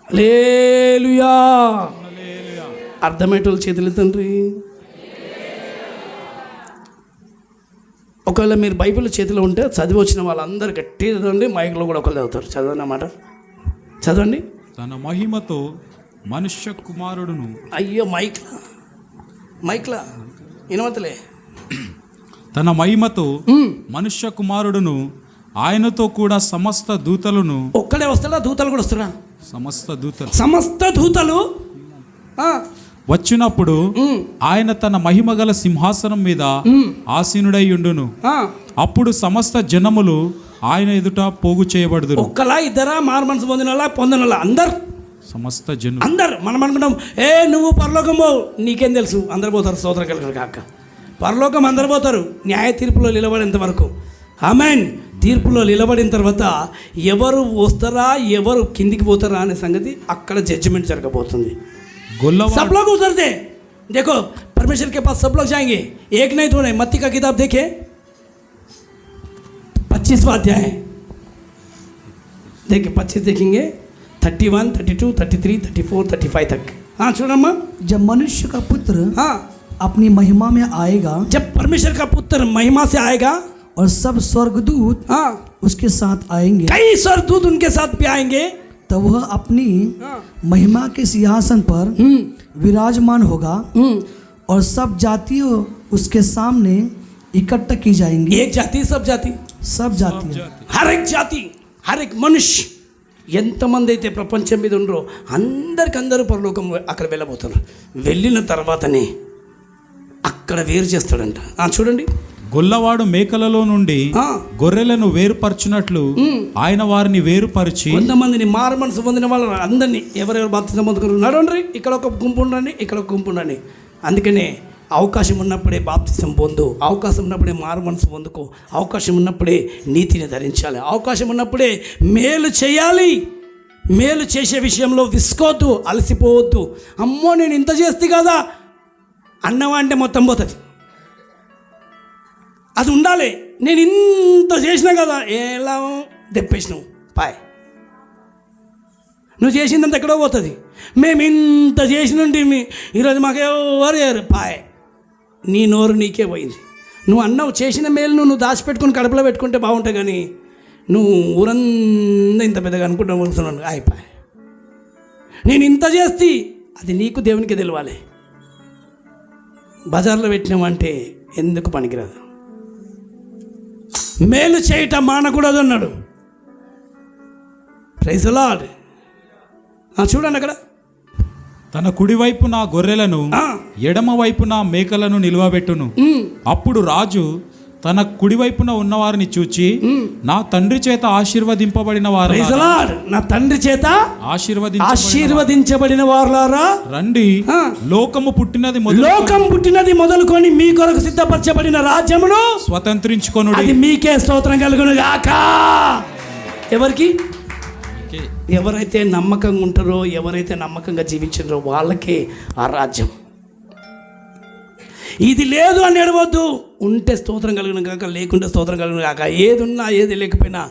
హల్లెలూయా. అర్థమయ్యేటోళ్ళు చేతులు తండ్రి. ఒకవేళ మీరు బైబిల్ చేతిలో ఉంటే చదివి వచ్చిన వాళ్ళందరూ గట్టిగా చదవండి. మైక్లో కూడా ఒకళ్ళు చదువుతారు. చదవండి అన్నమాట, చదవండి. తన మహిమతో మనుష్య కుమారుడును. అయ్యో మైక్లా వినవతలే. తన మహిమతో మనుష్య కుమారుడును ఆయనతో కూడా సమస్త దూతలను. ఒక్కడే వస్తాడా? దూతలు కూడా వస్తారా? సమస్త దూతలు వచ్చినప్పుడు ఆయన తన మహిమగల సింహాసనం మీద ఆసీనుడై ఉండును. అప్పుడు సమస్త జనములు ఆయన ఎదుట పోగు చేయబడుదురు. ఒక్కలా ఇద్దరా? మారు మనసు పొందినలా అందరు, సమస్త జనులు అందరు. మనం అనుకుంటాం, నువ్వు పరలోకం పోవు, నీకేం తెలుసు? అందరు పోతారు. స్తోత్రం కలుగును గాక. పరలోకం అందరు పోతారు న్యాయ తీర్పులో నిలబడేంత వరకు. ఆమేన్. తీర్పులో నిలబడిన తర్వాత ఎవరు వస్తారా, ఎవరు కిందికి పోతారా అనే సంగతి అక్కడ జడ్జిమెంట్ జరగబోతుంది. सब लोग उधर थे, देखो परमेश्वर के पास सब लोग जाएंगे, एक नहीं दो नहीं. मत्ती का किताब देखे 25वां अध्याय देखिए, 25 देखेंगे, 31, 32, 33, 34, 35 तक. हाँ छोड़म्मा. जब मनुष्य का पुत्र हाँ अपनी महिमा में आएगा, जब परमेश्वर का पुत्र महिमा से आएगा और सब स्वर्गदूत हाँ उसके साथ आएंगे, कई स्वर्गदूत उनके साथ भी आएंगे, तब वह अपनी महिमा के सिंहासन पर विराजमान होगा और सब जातियों उसके सामने इकट्ठा की जाएंगी. एक जाति, सब जाति, सब जाति, हर एक जाति, हर एक मनुष्य, ఎంతమంది అయితే ప్రపంచం మీద ఉండరో అందరికందరూ పరలోకం అక్కడ వెళ్ళబోతారు. వెళ్ళిన తర్వాతనే అక్కడ వేరు చేస్తాడంట. చూడండి, గొల్లవాడు మేకలలో నుండి గొర్రెలను వేరుపరచునట్లు ఆయన వారిని వేరుపరిచి. కొంతమందిని మారు మనసు పొందిన వాళ్ళు అందరినీ ఎవరెవరు బాప్తిసం పొందుకున్నారు నడవండి, ఇక్కడ ఒక గుంపు ఉండండి, ఇక్కడ ఒక గుంపు ఉండండి. అందుకనే అవకాశం ఉన్నప్పుడే బాప్తిసం పొందు, అవకాశం ఉన్నప్పుడే మారు మనసు పొందుకో, అవకాశం ఉన్నప్పుడే నీతిని ధరించాలి, అవకాశం ఉన్నప్పుడే మేలు చేయాలి. మేలు చేసే విషయంలో విసుకోవద్దు, అలసిపోవద్దు. అమ్మో నేను ఇంత చేస్తే కదా అన్నవా అంటే మొత్తం పోతుంది. అది ఉండాలి. నేను ఇంత చేసినా కదా, ఎలా దెప్పేసినావు పాయ్, నువ్వు చేసిందంత ఎక్కడో పోతుంది. మేము ఇంత చేసినండి ఈరోజు మాకెవరు చేయరు పాయ్, నీ నోరు నీకే పోయింది. నువ్వు అన్నావు చేసిన మేలు నువ్వు దాచిపెట్టుకుని కడుపులో పెట్టుకుంటే బాగుంటాయి, కానీ నువ్వు ఊరంతా ఇంత పెద్దగా అనుకుంటున్నావు అయిపోయి. నేను ఇంత చేస్తే అది నీకు దేవునికి తెలవాలి. బజార్లో పెట్టినామంటే ఎందుకు పనికిరాదు. మేలు చేయటం మానకూడదు అన్నాడు. Praise the lord. చూడండి అక్కడ, తన కుడివైపున గొర్రెలను ఎడమ వైపున మేకలను నిలువబెట్టును. అప్పుడు రాజు తన కుడివైపున ఉన్నవారిని చూచి, నా తండ్రి చేత ఆశీర్వదింపబడిన వారు, నా తండ్రి చేత ఆశీర్వదించబడిన వారులారా రండి, లోకం పుట్టినది మొదలుకొని మీ కొరకు సిద్ధపరచబడిన రాజ్యమును స్వతంత్రించుకొనుడి. అది మీకే స్తోత్రం కలుగును గాక. ఎవరికి? ఎవరైతే నమ్మకంగా ఉంటారో, ఎవరైతే నమ్మకంగా జీవించారో వాళ్ళకే ఆ రాజ్యం. ఇది లేదు అని ఎడవద్దు. ఉంటే స్తోత్రం కలిగిన కాక, లేకుంటే స్తోత్రం కలిగిన కాక. ఏది ఉన్నా ఏది లేకపోయినా,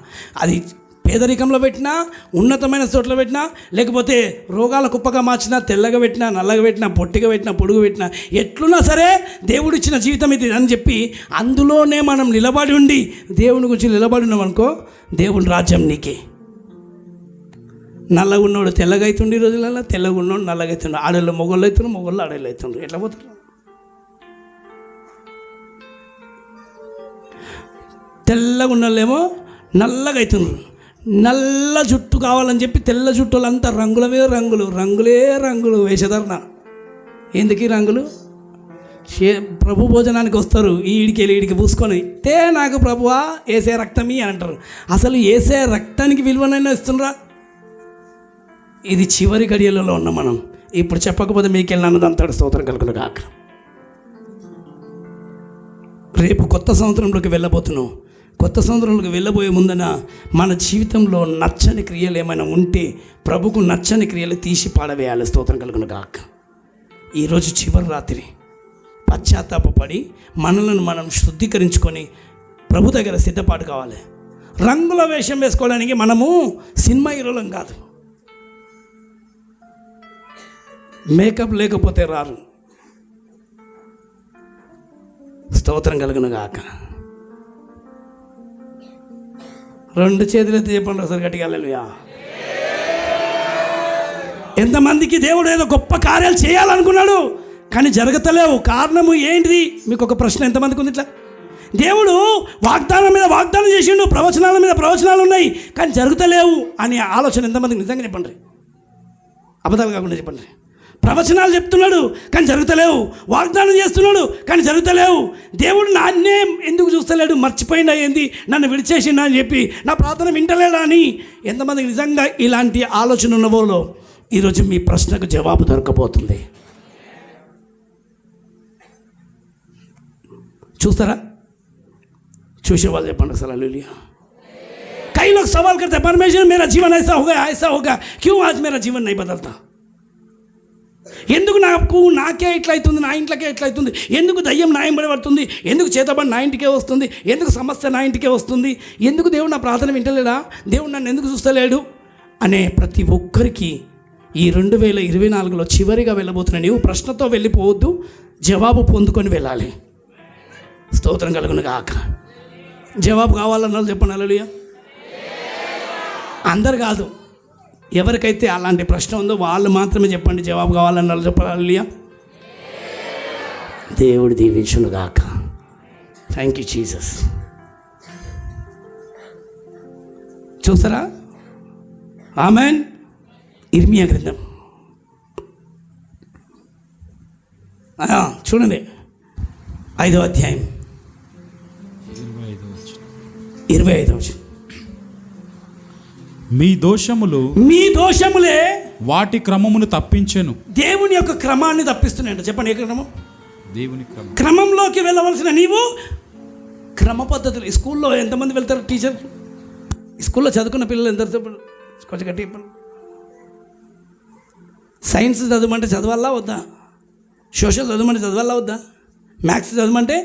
అది పేదరికంలో పెట్టినా, ఉన్నతమైన చోట్ల పెట్టినా, లేకపోతే రోగాల కుప్పగా మార్చినా, తెల్లగా పెట్టినా, నల్లగా పెట్టినా, పొట్టిగా పెట్టినా, పొడుగు పెట్టినా, ఎట్లున్నా సరే దేవుడిచ్చిన జీవితం ఇది అని చెప్పి అందులోనే మనం నిలబడి ఉండి దేవుని గురించి నిలబడి ఉన్నాం అనుకో, దేవుని రాజ్యం నీకే. నల్లగా ఉన్నోడు తెల్లగా అవుతుండే ఈ రోజులలో, తెల్లగా ఉన్నోడు నల్లగా అవుతుండే. ఆడళ్ళు మొగళ్ళు అవుతుండ్రు, మొగళ్ళు ఆడళ్ళు అవుతుండ్రు. ఎట్లా పోతారు? తెల్లగా ఉన్నోళ్ళేమో నల్లగా అవుతున్నారు, నల్ల జుట్టు కావాలని చెప్పి తెల్ల జుట్టులంతా రంగుల మీద రంగులు, రంగులే రంగులు వేషధరణ. ఎందుకు ఈ రంగులు? ప్రభు భోజనానికి వస్తారు, ఈడికి పూసుకొని తే నాకు ప్రభువా ఏసే రక్తమి అని అంటారు. అసలు ఏసే రక్తానికి విలువనైనా ఇస్తుండ్రా? ఇది చివరి గడియలలో ఉన్నాం మనం. ఇప్పుడు చెప్పకపోతే మీకు వెళ్ళినంతటి స్తోత్రం కలుగును గాక. రేపు కొత్త సంవత్సరంలోకి వెళ్ళబోతున్నాం. కొత్త సంవత్సరంలోకి వెళ్ళబోయే ముందన మన జీవితంలో నచ్చని క్రియలు ఏమైనా ఉంటే ప్రభుకు నచ్చని క్రియలు తీసి పాడవేయాలి. స్తోత్రం కలుగును గాక. ఈరోజు చివరి రాత్రి పశ్చాత్తాపడి మనలను మనం శుద్ధీకరించుకొని ప్రభు దగ్గర సిద్ధపాటు కావాలి. రంగుల వేషం వేసుకోవడానికి మనము సినిమా హీరోలం కాదు. మేకప్ లేకపోతే రారు. స్తోత్రం కలుగును గాక. రెండు చేతులైతే చెప్పండి ఒకసారి గట్టిగా హల్లెలూయా. ఎంతమందికి దేవుడు ఏదో గొప్ప కార్యాలు చేయాలనుకున్నాడు కానీ జరగతలేవు. కారణము ఏంటిది? మీకు ఒక ప్రశ్న ఎంతమందికి ఉంది? ఇట్లా దేవుడు వాగ్దానం మీద వాగ్దానం చేసిండు, ప్రవచనాల మీద ప్రవచనాలు ఉన్నాయి కానీ జరుగుతలేవు అనే ఆలోచన ఎంతమందికి? నిజంగా చెప్పండి, అబద్ధాలు కాకుండా చెప్పండి. ప్రవచనాలు చెప్తున్నాడు కానీ జరుగుతలేవు, వాగ్దానం చేస్తున్నాడు కానీ జరుగుతలేవు. దేవుడు నాన్నే ఎందుకు చూస్తలేడు? మర్చిపోయిందా ఏంది? నన్ను విడిచేసిండా అని చెప్పి నా ప్రార్థన వింటలేడా అని ఎంతమందికి నిజంగా ఇలాంటి ఆలోచన ఉన్నవాళ్ళు ఈరోజు మీ ప్రశ్నకు జవాబు దొరకబోతుంది. చూస్తారా? చూసేవాళ్ళు చెప్పండి అసలు హల్లెలూయా. कई लोग सवाल करते हैं परमेश्वर मेरा जीवन ऐसा होगा क्यों आज मेरा जीवन नहीं बदलता? ఎందుకు నాకే ఇట్లా అవుతుంది, నా ఇంట్లోకే ఇట్లా అవుతుంది, ఎందుకు దయ్యం నా ఇంబడి పడుతుంది, ఎందుకు చేతబడి నా ఇంటికే వస్తుంది, ఎందుకు సమస్య నా ఇంటికే వస్తుంది, ఎందుకు దేవుడు నా ప్రార్థన వింటలేడా, దేవుడు నన్ను ఎందుకు చూస్తలేడు అనే ప్రతి ఒక్కరికి ఈ 2024లో చివరిగా వెళ్ళబోతున్నా. నీవు ప్రశ్నతో వెళ్ళిపోవద్దు, జవాబు పొందుకొని వెళ్ళాలి. స్తోత్రం కలుగును గాక. జవాబు కావాలన్న వాళ్ళు చెప్పండి హల్లెలూయా. అందరు కాదు, ఎవరికైతే అలాంటి ప్రశ్న ఉందో వాళ్ళు మాత్రమే చెప్పండి. జవాబు కావాలన్న వాళ్ళు చెప్పండి హల్లెలూయా. దేవుడు దీవించును గాక. Thank you Jesus. చూసారా? ఆమెన్. ఇర్మియా గ్రంథం చూడండి 5వ అధ్యాయం 25వ వచనం. మీ దోషములే వాటి క్రమమును తప్పించెను. దేవుని యొక్క క్రమాన్ని తప్పిస్తున్నాయంట. చెప్పండి, ఏ క్రమం? దేవుని క్రమంలోకి వెళ్ళవలసిన నీవు క్రమ పద్ధతులు. స్కూల్లో ఎంతమంది వెళ్తారు? టీచర్ స్కూల్లో చదువుకున్న పిల్లలు ఎంత కొంచెం గట్టి చెప్పండి. సైన్స్ చదవమంటే చదవాలా వద్దా? సోషల్ చదవమంటే చదవాలా వద్దా? మ్యాథ్స్ చదవమంటే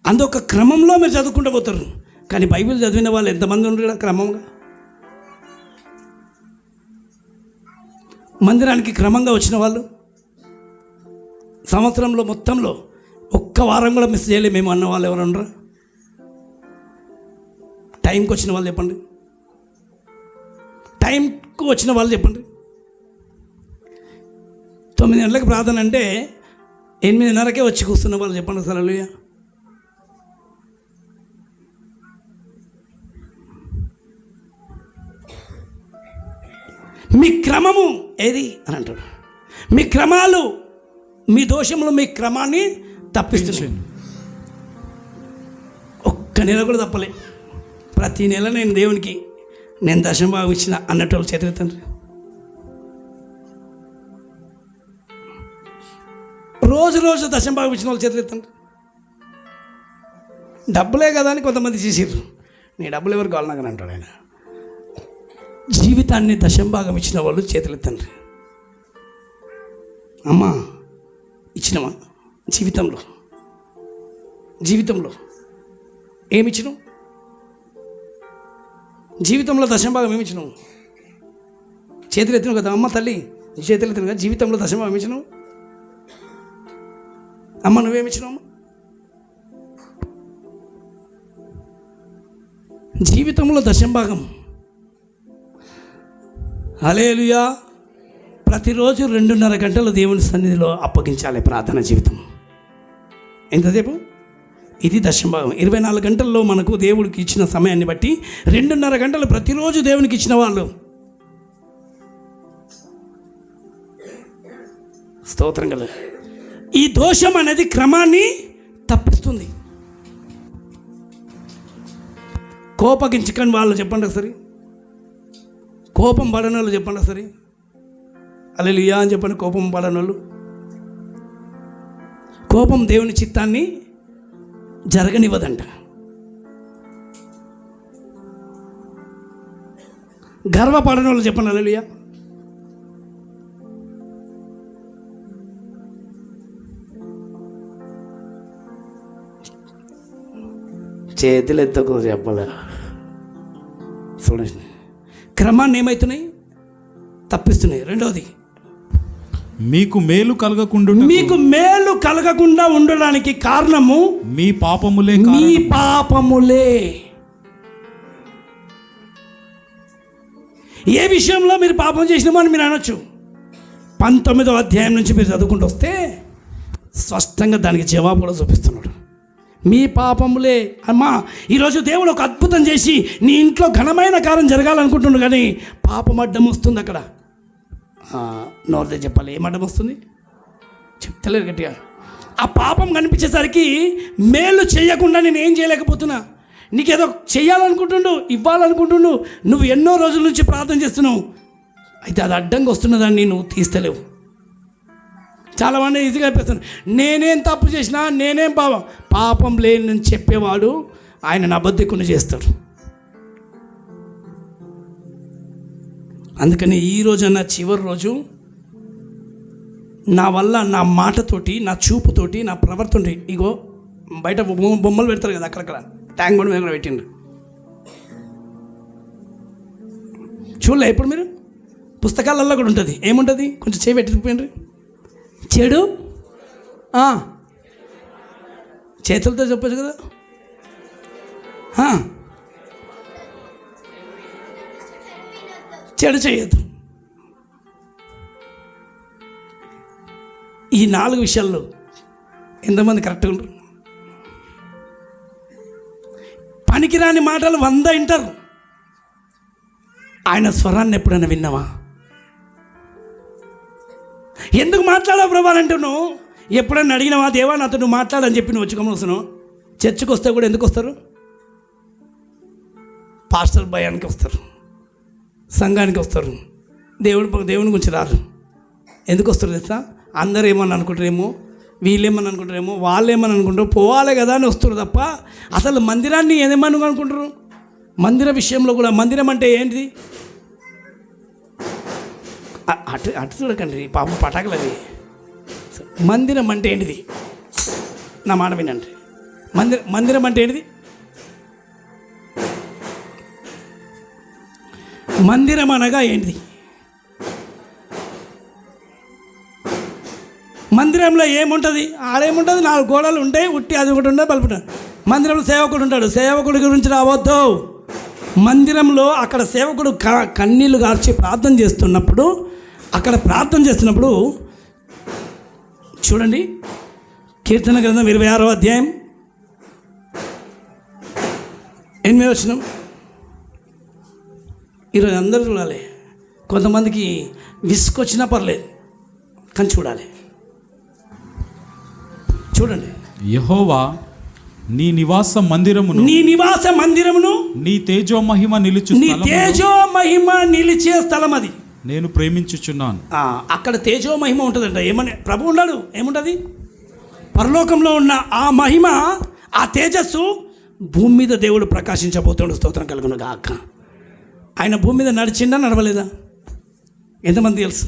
అందొక క్రమంలో మీరు చదువుకుంటూ పోతారు. కానీ బైబిల్ చదివిన వాళ్ళు ఎంతమంది ఉండరు క్రమంగా? మందిరానికి క్రమంగా వచ్చిన వాళ్ళు సంవత్సరంలో మొత్తంలో ఒక్క వారం కూడా మిస్ చేయలేము మేము అన్న వాళ్ళు ఎవరు ఉండరు? టైంకి వచ్చిన వాళ్ళు చెప్పండి. టైంకు వచ్చిన వాళ్ళు చెప్పండి. 9 గంటలకు ప్రార్థన అంటే 8:30కే వచ్చి కూర్చున్న వాళ్ళు చెప్పండి అసలు హల్లెలూయా. మీ క్రమము ఏది అని అంటాడు. మీ క్రమాలు, మీ దోషములు మీ క్రమాన్ని తప్పిస్తున్నాయి. ఒక్క నెల కూడా తప్పలే. ప్రతి నెల నేను దేవునికి నేను దశమభాగం ఇచ్చిన అన్నట్టు వాళ్ళు చేతులెత్తండి. రోజు దశమభాగం ఇచ్చిన వాళ్ళు చేతులెత్తండి. డబ్బులే కదా అని కొంతమంది చేసిర్రు. నీ డబ్బులు ఎవరికి కావాలి నాకు అంటాడు ఆయన. జీవితాన్ని దశంభాగం ఇచ్చిన వాళ్ళు చేతులెత్తండి. అమ్మా ఇచ్చినవా? జీవితంలో ఏమిచ్చినావు? జీవితంలో దశంభాగం ఏమిచ్చినావు? చేతులు ఎత్తినావు కదా అమ్మ తల్లి, నీ చేతులు ఎత్తిన కదా. జీవితంలో దశంభాగం ఏమిచ్చినావు? అమ్మ నువ్వేమిచ్చినావు? జీవితంలో దశంభాగం. హల్లెలూయా. ప్రతిరోజు 2:30 గంటలు దేవుని సన్నిధిలో అప్పగించాలి ప్రార్థన జీవితం. ఎంతసేపు? ఇది దశమభాగం. 24 గంటల్లో మనకు దేవుడికి ఇచ్చిన సమయాన్ని బట్టి 2.5 గంటలు ప్రతిరోజు దేవునికి ఇచ్చిన వాళ్ళు. స్తోత్రం కల. ఈ దోషం అనేది క్రమాన్ని తప్పిస్తుంది. కోపగించుకొని వాళ్ళు చెప్పండి ఒకసారి, కోపం పడని వాళ్ళు చెప్పండి ఒకసారి, హల్లెలూయా అని చెప్పండి. కోపం పడని వాళ్ళు. కోపం దేవుని చిత్తాన్ని జరగనివ్వదంట. గర్వపడని వాళ్ళు చెప్పండి హల్లెలూయా. చేతులు ఎత్తకు చెప్పలే. చూడండి, క్రమాన్ని ఏమవుతున్నాయి? తప్పిస్తున్నాయి. రెండవది, మీకు మేలు కలగకుండా మీకు మేలు కలగకుండా ఉండడానికి కారణము మీ పాపములే. మీ పాపములే. ఏ విషయంలో మీరు పాపం చేసినామో అని మీరు అనొచ్చు. 19వ అధ్యాయం నుంచి మీరు చదువుకుంటూ వస్తే స్పష్టంగా దానికి జవాబు కూడా చూపిస్తున్నాడు. మీ పాపములే. అమ్మా, ఈరోజు దేవుడు ఒక అద్భుతం చేసి నీ ఇంట్లో ఘనమైన కార్యం జరగాలనుకుంటున్నాడు, కానీ పాపం అడ్డం వస్తుంది. అక్కడ నోరుదే చెప్పాలి, ఏం అడ్డం వస్తుంది చెప్తలేదు గట్టిగా. ఆ పాపం కనిపించేసరికి మేలు చేయకుండా నేను ఏం చేయలేకపోతున్నా. నీకేదో చెయ్యాలనుకుంటుండు, ఇవ్వాలనుకుంటుండు, నువ్వు ఎన్నో రోజుల నుంచి ప్రార్థన చేస్తున్నావు, అయితే అది అడ్డంగా వస్తున్నదాన్ని నువ్వు తీస్తలేవు. చాలామంది ఈజీగా అయిపోతున్నారు, నేనేం తప్పు చేసినా, నేనేం పాపం లేని చెప్పేవాడు ఆయన అబద్ధికుని చేస్తాడు. అందుకని ఈ రోజన్నా చివరి రోజు నా వల్ల, నా మాటతోటి, నా చూపుతోటి, నా ప్రవర్తనతోటి, ఇగో బయట బొమ్మలు పెడతారు కదా అక్కడక్కడ, ట్యాంక్ బండ్ మీద కూడా పెట్టిండ్రు. చూడలే ఇప్పుడు మీరు? పుస్తకాలలో కూడా ఉంటుంది. ఏముంటుంది? కొంచెం చేయి పెట్టిపోయిండ్రు. చెడు చేతులతో చెప్పచ్చు కదా. చెడు చేయొద్దు. ఈ 4 విషయాల్లో ఎంతమంది కరెక్ట్గా ఉంటారు? పనికిరాని మాటలు 100 వింటారు. ఆయన స్వరాన్ని ఎప్పుడైనా విన్నావా? ఎందుకు మాట్లాడావు ప్రభా అంటున్నావు? ఎప్పుడన్నా అడిగినావా? దేవా నాతో నువ్వు మాట్లాడని చెప్పి నువ్వు వచ్చి వస్తున్నావు. చర్చికి వస్తే కూడా ఎందుకు వస్తారు? పాస్టర్ భయానికి వస్తారు, సంఘానికి వస్తారు, దేవుని గురించి రారు. ఎందుకు వస్తారు తెలుసా? అందరూ ఏమని అనుకుంటారేమో, వీళ్ళేమని అనుకుంటారేమో, వాళ్ళు ఏమని అనుకుంటారు, పోవాలి కదా అని వస్తారు తప్ప అసలు మందిరాన్ని ఏమని అనుకుంటారు? మందిర విషయంలో కూడా, మందిరం అంటే ఏంటిది? అటు చూడకండి పాపం పటాకులు అవి. మందిరం అంటే ఏంటిది? నా మాట వినండి. మందిరం అంటే ఏంటిది? మందిరం అనగా ఏంటిది? మందిరంలో ఏముంటుంది? ఆడేముంటుంది? 4 గోడలు ఉంటాయి, ఉట్టి అది ఒకటి ఉంటుంది, బల్బు ఉంటుంది. మందిరంలో సేవకుడు ఉంటాడు. సేవకుడి గురించి రావద్దు. మందిరంలో అక్కడ సేవకుడు కన్నీళ్లు కార్చి ప్రార్థన చేస్తున్నప్పుడు, చూడండి, కీర్తన గ్రంథం 26వ అధ్యాయం 8వ వచనం. ఈరోజు అందరూ చూడాలి. కొంతమందికి విసుకొచ్చినా పర్లేదు, కానీ చూడాలి. చూడండి, యెహోవా నీ నివాస మందిరమును నీ తేజో మహిమ నిలిచే స్థలం అది నేను ప్రేమించుచున్నాను. అక్కడ తేజో మహిమ ఉంటుందంట. ఏమని ప్రభు ఉన్నాడు? ఏముంటుంది? పరలోకంలో ఉన్న ఆ మహిమ, ఆ తేజస్సు భూమి మీద దేవుడు ప్రకాశించబోతున్నాడు. స్తోత్రం కలుగును గాక. ఆయన భూమి మీద నడిచిండా, నడవలేదా? ఎంతమంది తెలుసు?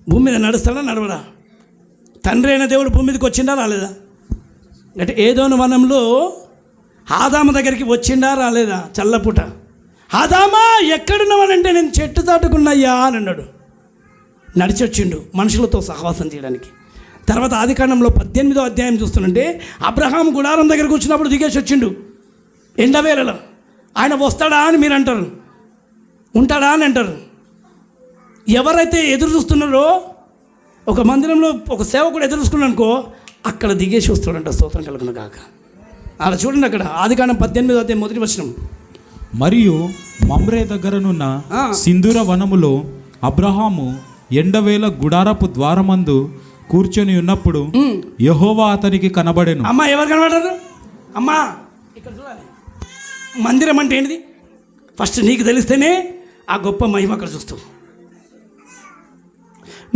భూమి మీద నడుస్తాడా, నడవడా? తండ్రి అయిన దేవుడు భూమి మీదకి వచ్చిండా, రాలేదా? అంటే ఏదోను వనంలో ఆదాము దగ్గరికి వచ్చిండా, రాలేదా? చల్లపూట ఆదామా ఎక్కడున్నావనంటే నేను చెట్టు చాటుకున్నాయ్యా అని అన్నాడు. నడిచి వచ్చిండు మనుషులతో సహవాసం చేయడానికి. తర్వాత ఆదికాండంలో 18వ అధ్యాయం చూస్తుంటే అబ్రహాం గుడారం దగ్గరకు వచ్చినప్పుడు దిగేసి వచ్చిండు ఎండవేళలో. ఆయన వస్తాడా అని మీరు అంటారు, ఉంటాడా అని అంటారు. ఎవరైతే ఎదురు చూస్తున్నారో, ఒక మందిరంలో ఒక సేవకుడు ఎదురు చూసుకున్నాడు అనుకో, అక్కడ దిగేసి వస్తాడంట. స్తోత్రం కలుగును గాక. అలా చూడండి, అక్కడ ఆదికాండం 18:1 మరియు మమ్రే దగ్గరనున్న సింధూర వనములో అబ్రహాము ఎండవేళ గుడారపు ద్వారమందు కూర్చొని ఉన్నప్పుడు యెహోవా అతనికి కనబడెను. అమ్మా ఎవరు కనబడ్డారు? అమ్మా ఇక్కడ చూడాలి. మందిరం అంటే ఏంటిది? ఫస్ట్ నీకు తెలిస్తేనే ఆ గొప్ప మహిమ అక్కడ చూస్తావు.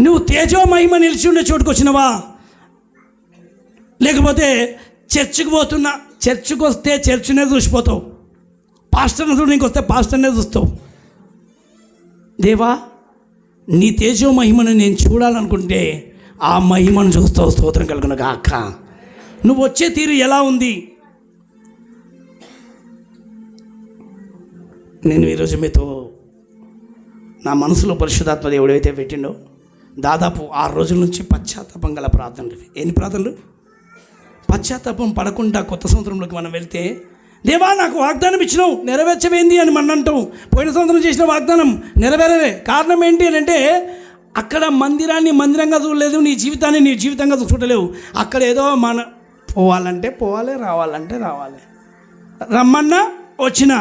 నువ్వు తేజో మహిమ నిలిచి ఉండే చోటుకు వచ్చినవా, లేకపోతే చర్చికి పోతున్నా, చర్చికి వస్తే చర్చినే చూసిపోతావు, పాస్టర్ని చూడడానికి వస్తే పాస్టర్నే చూస్తావు. దేవా, నీ తేజో మహిమను నేను చూడాలనుకుంటే ఆ మహిమను చూస్తావు. స్తోత్రం కలుగును గాక. నువ్వు వచ్చే తీరు ఎలా ఉంది? నేను ఈరోజు మీతో నా మనసులో పరిశుద్ధాత్మ దేవుడు ఏవైతే పెట్టిండో దాదాపు 6 రోజుల నుంచి పశ్చాత్తాపం గల ప్రార్థనలు. ఎన్ని ప్రార్థనలు? పశ్చాత్తాపం పడకుండా కొత్త సంవత్సరంలోకి మనం వెళ్తే, దేవా నాకు వాగ్దానం ఇచ్చినావు, నెరవేర్చవేంది అని మనం అంటాం. పోయిన సంవత్సరం చేసిన వాగ్దానం నెరవేరలే. కారణం ఏంటి అని అంటే, అక్కడ మందిరాన్ని మందిరంగా చూడలేదు, నీ జీవితాన్ని నీ జీవితంగా చూడలేవు. అక్కడ ఏదో మన పోవాలంటే పోవాలి, రావాలంటే రావాలి, రమ్మన్నా వచ్చినా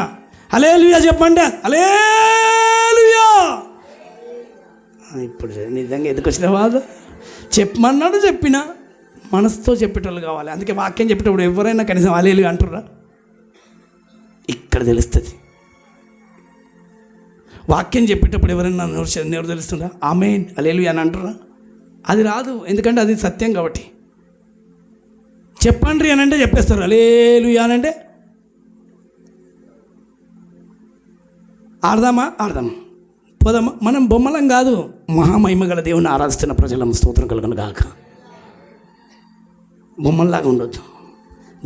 హల్లెలూయా చెప్పండి, హల్లెలూయా. ఇప్పుడు నిజంగా ఎందుకు వచ్చిన బాధ? చెప్పమన్నాడు, చెప్పినా మనసుతో చెప్పేటోళ్ళు కావాలి. అందుకే వాక్యం చెప్పేటప్పుడు ఎవరైనా కనీసం హల్లెలూయా అంటుర్రా? ఇక్కడ తెలుస్తుంది. వాక్యం చెప్పేటప్పుడు ఎవరైనా నోరు తెలుస్తుందా? ఆమేన్ హల్లెలూయా అని అంటుర్రా? అది రాదు, ఎందుకంటే అది సత్యం కాబట్టి. చెప్పండి అని అంటే చెప్పేస్తారు, హల్లెలూయా అని అంటే ఆడదామా పోదామా? మనం బొమ్మలం కాదు, మహామహిమ గల దేవుని ఆరాధిస్తున్న ప్రజలం. స్తోత్రం కలుగును గాక. బొమ్మల్లాగా ఉండొద్దు.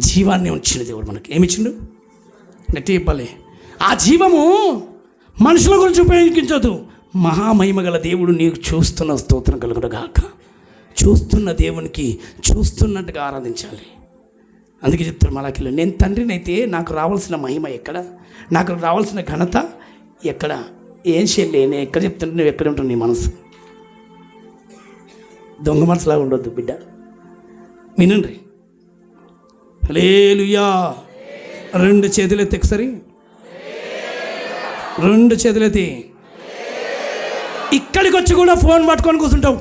జీవాన్ని ఉంచిన దేవుడు మనకి ఏమిచ్చిండు? గట్టి చెప్పాలి. ఆ జీవము మనుషుల గురించి ఉపయోగించదు. మహామహిమ గల దేవుడు నీకు చూస్తున్న. స్తోత్రం కలుగును గాక. చూస్తున్న దేవునికి చూస్తున్నట్టుగా ఆరాధించాలి. అందుకే చెప్తారు మలాఖీలో, నేను తండ్రినైతే నాకు రావాల్సిన మహిమ ఎక్కడ, నాకు రావాల్సిన ఘనత ఎక్కడ? ఏం చేయలే, నేను ఎక్కడ చెప్తుంటే నువ్వు ఎక్కడ ఉంటావు? నీ మనసు దొంగ మనసులాగా ఉండొద్దు బిడ్డ. వినండి, హల్లెలూయా. 2 చేతులు ఎత్తి ఒకసారి, 2 చేతులు ఎత్తి. ఇక్కడికి వచ్చి కూడా ఫోన్ పట్టుకొని కూర్చుంటావు.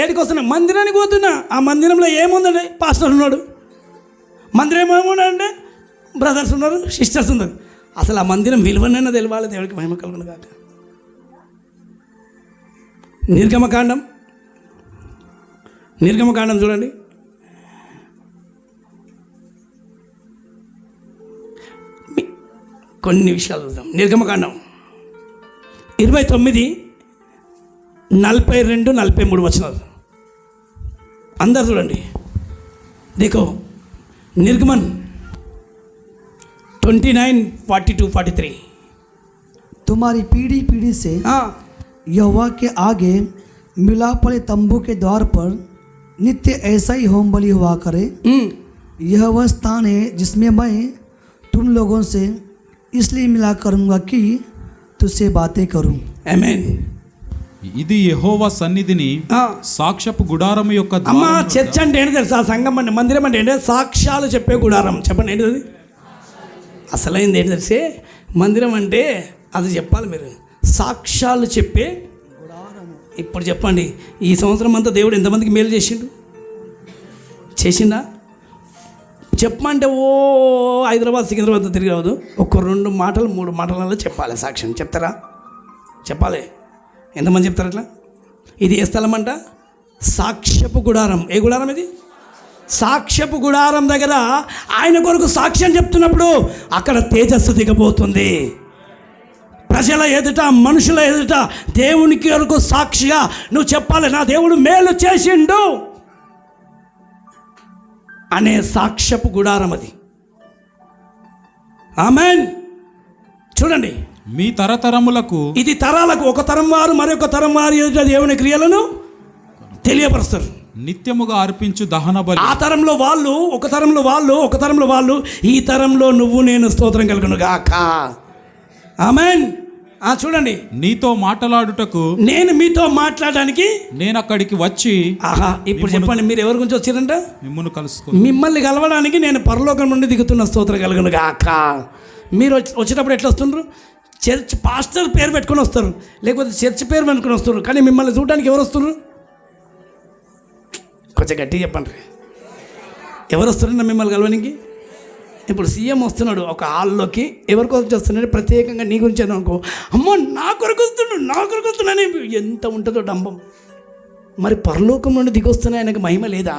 ఏడికి వస్తున్నా? మందిరానికి పోతున్నా. ఆ మందిరంలో ఏముందండి? పాస్టర్ ఉన్నాడు. మందిరం ఏముందంటే బ్రదర్స్ ఉన్నారు, సిస్టర్స్ ఉన్నారు. అసలు ఆ మందిరం విలువనైనా తెలవాలి. దేవుడికి మహిమ కలుగును కాక. నిర్గమకాండం చూడండి. కొన్ని విషయాలు చూద్దాం. నిర్గమకాండం 29, 42, 43 వచనాలు అందరు చూడండి. देखो निर्गमन 29, 42, 43. तुम्हारी पीढ़ी पीढ़ी से यहोवा के आगे मिलाप वाले तंबू के द्वार पर नित्य ऐसा ही होम बलि हुआ करे। यह वह स्थान है जिसमें मैं तुम लोगों से इसलिए मिला करूँगा कि तुझसे बातें करूँ। आमीन. ఇది యెహోవా సన్నిధిని సాక్ష్యపు గుడారము యొక్క అమ్మ చర్చ్ అంటే ఏంటి తెలుసా? సంఘం అంటే, మందిరం అంటే ఏంటి? సాక్ష్యాలు చెప్పే గుడారం. చెప్పండి ఏంటిది? అసలైంది ఏంటి తెలిసే? మందిరం అంటే అది చెప్పాలి మీరు. సాక్ష్యాలు చెప్పే గుడారము. ఇప్పుడు చెప్పండి, ఈ సంవత్సరం అంతా దేవుడు ఎంతమందికి మేలు చేసిండా? చెప్పమంటే ఓ హైదరాబాద్ సికింద్రాబాద్ తిరిగి రావద్దు. ఒక 2 మాటలు 3 మాటలలో చెప్పాలి. సాక్ష్యం చెప్తారా? చెప్పాలి. ఎంతమంది చెప్తారు అట్లా? ఇది ఏ స్థలం అంట? సాక్ష్యపు గుడారం. ఏ గుడారం ఇది? సాక్ష్యపు గుడారం దగ్గర ఆయన కొరకు సాక్ష్యం చెప్తున్నప్పుడు అక్కడ తేజస్సు దిగబోతుంది. ప్రజల ఎదుట, మనుషుల ఎదుట దేవునికి కొరకు సాక్షిగా నువ్వు చెప్పాలి, నా దేవుడు మేలు చేసిండు అనే సాక్ష్యపు గుడారం అది. ఆమేన్. చూడండి, మీ తరతరములకు, ఇది తరాలకు, ఒక తరం వారు మరొక తరం వారి ఎదుట దేవుని క్రియలను తెలియపరుస్తారు. నిత్యముగా అర్పించు దహన బలి. ఆ తరంలో వాళ్ళు, ఒక తరంలో వాళ్ళు, ఒక తరంలో వాళ్ళు, ఈ తరంలో నువ్వు నేను. స్తోత్రం కలుగును గాక. ఆమేన్. చూడండి, నీతో మాట్లాడుటకు నేను మీతో మాట్లాడడానికి నేను అక్కడికి వచ్చి ఆహా ఇప్పుడు చెప్పండి, మీరు ఎవరి గురించి వచ్చారంట? మిమ్మును కలుసుకో. మిమ్మల్ని కలవడానికి నేను పరలోకం నుండి దిగుతున్న, స్తోత్రం కలుగును గాక. మీరు వచ్చేటప్పుడు ఎట్లా వస్తుండ్రు? చర్చ్ పాస్టర్ పేరు పెట్టుకొని వస్తారు, లేకపోతే చర్చ్ పేరు పెట్టుకొని వస్తారు. కానీ మిమ్మల్ని చూడడానికి ఎవరు వస్తున్నారు? కొంచెం గట్టిగా చెప్పండి, ఎవరు వస్తున్నారన్న మిమ్మల్ని కలవడానికి? ఇప్పుడు సీఎం వస్తున్నాడు ఒక హాల్లోకి, ఎవరి కోసం వస్తున్నాడు? ప్రత్యేకంగా నీ గురించి అని అనుకో, అమ్మో నా కొరకు వస్తున్నాను, ఎంత ఉంటుందో డంబం. మరి పరలోకం నుండి దిగొస్తున్నా ఆయనకు మహిమ లేదా?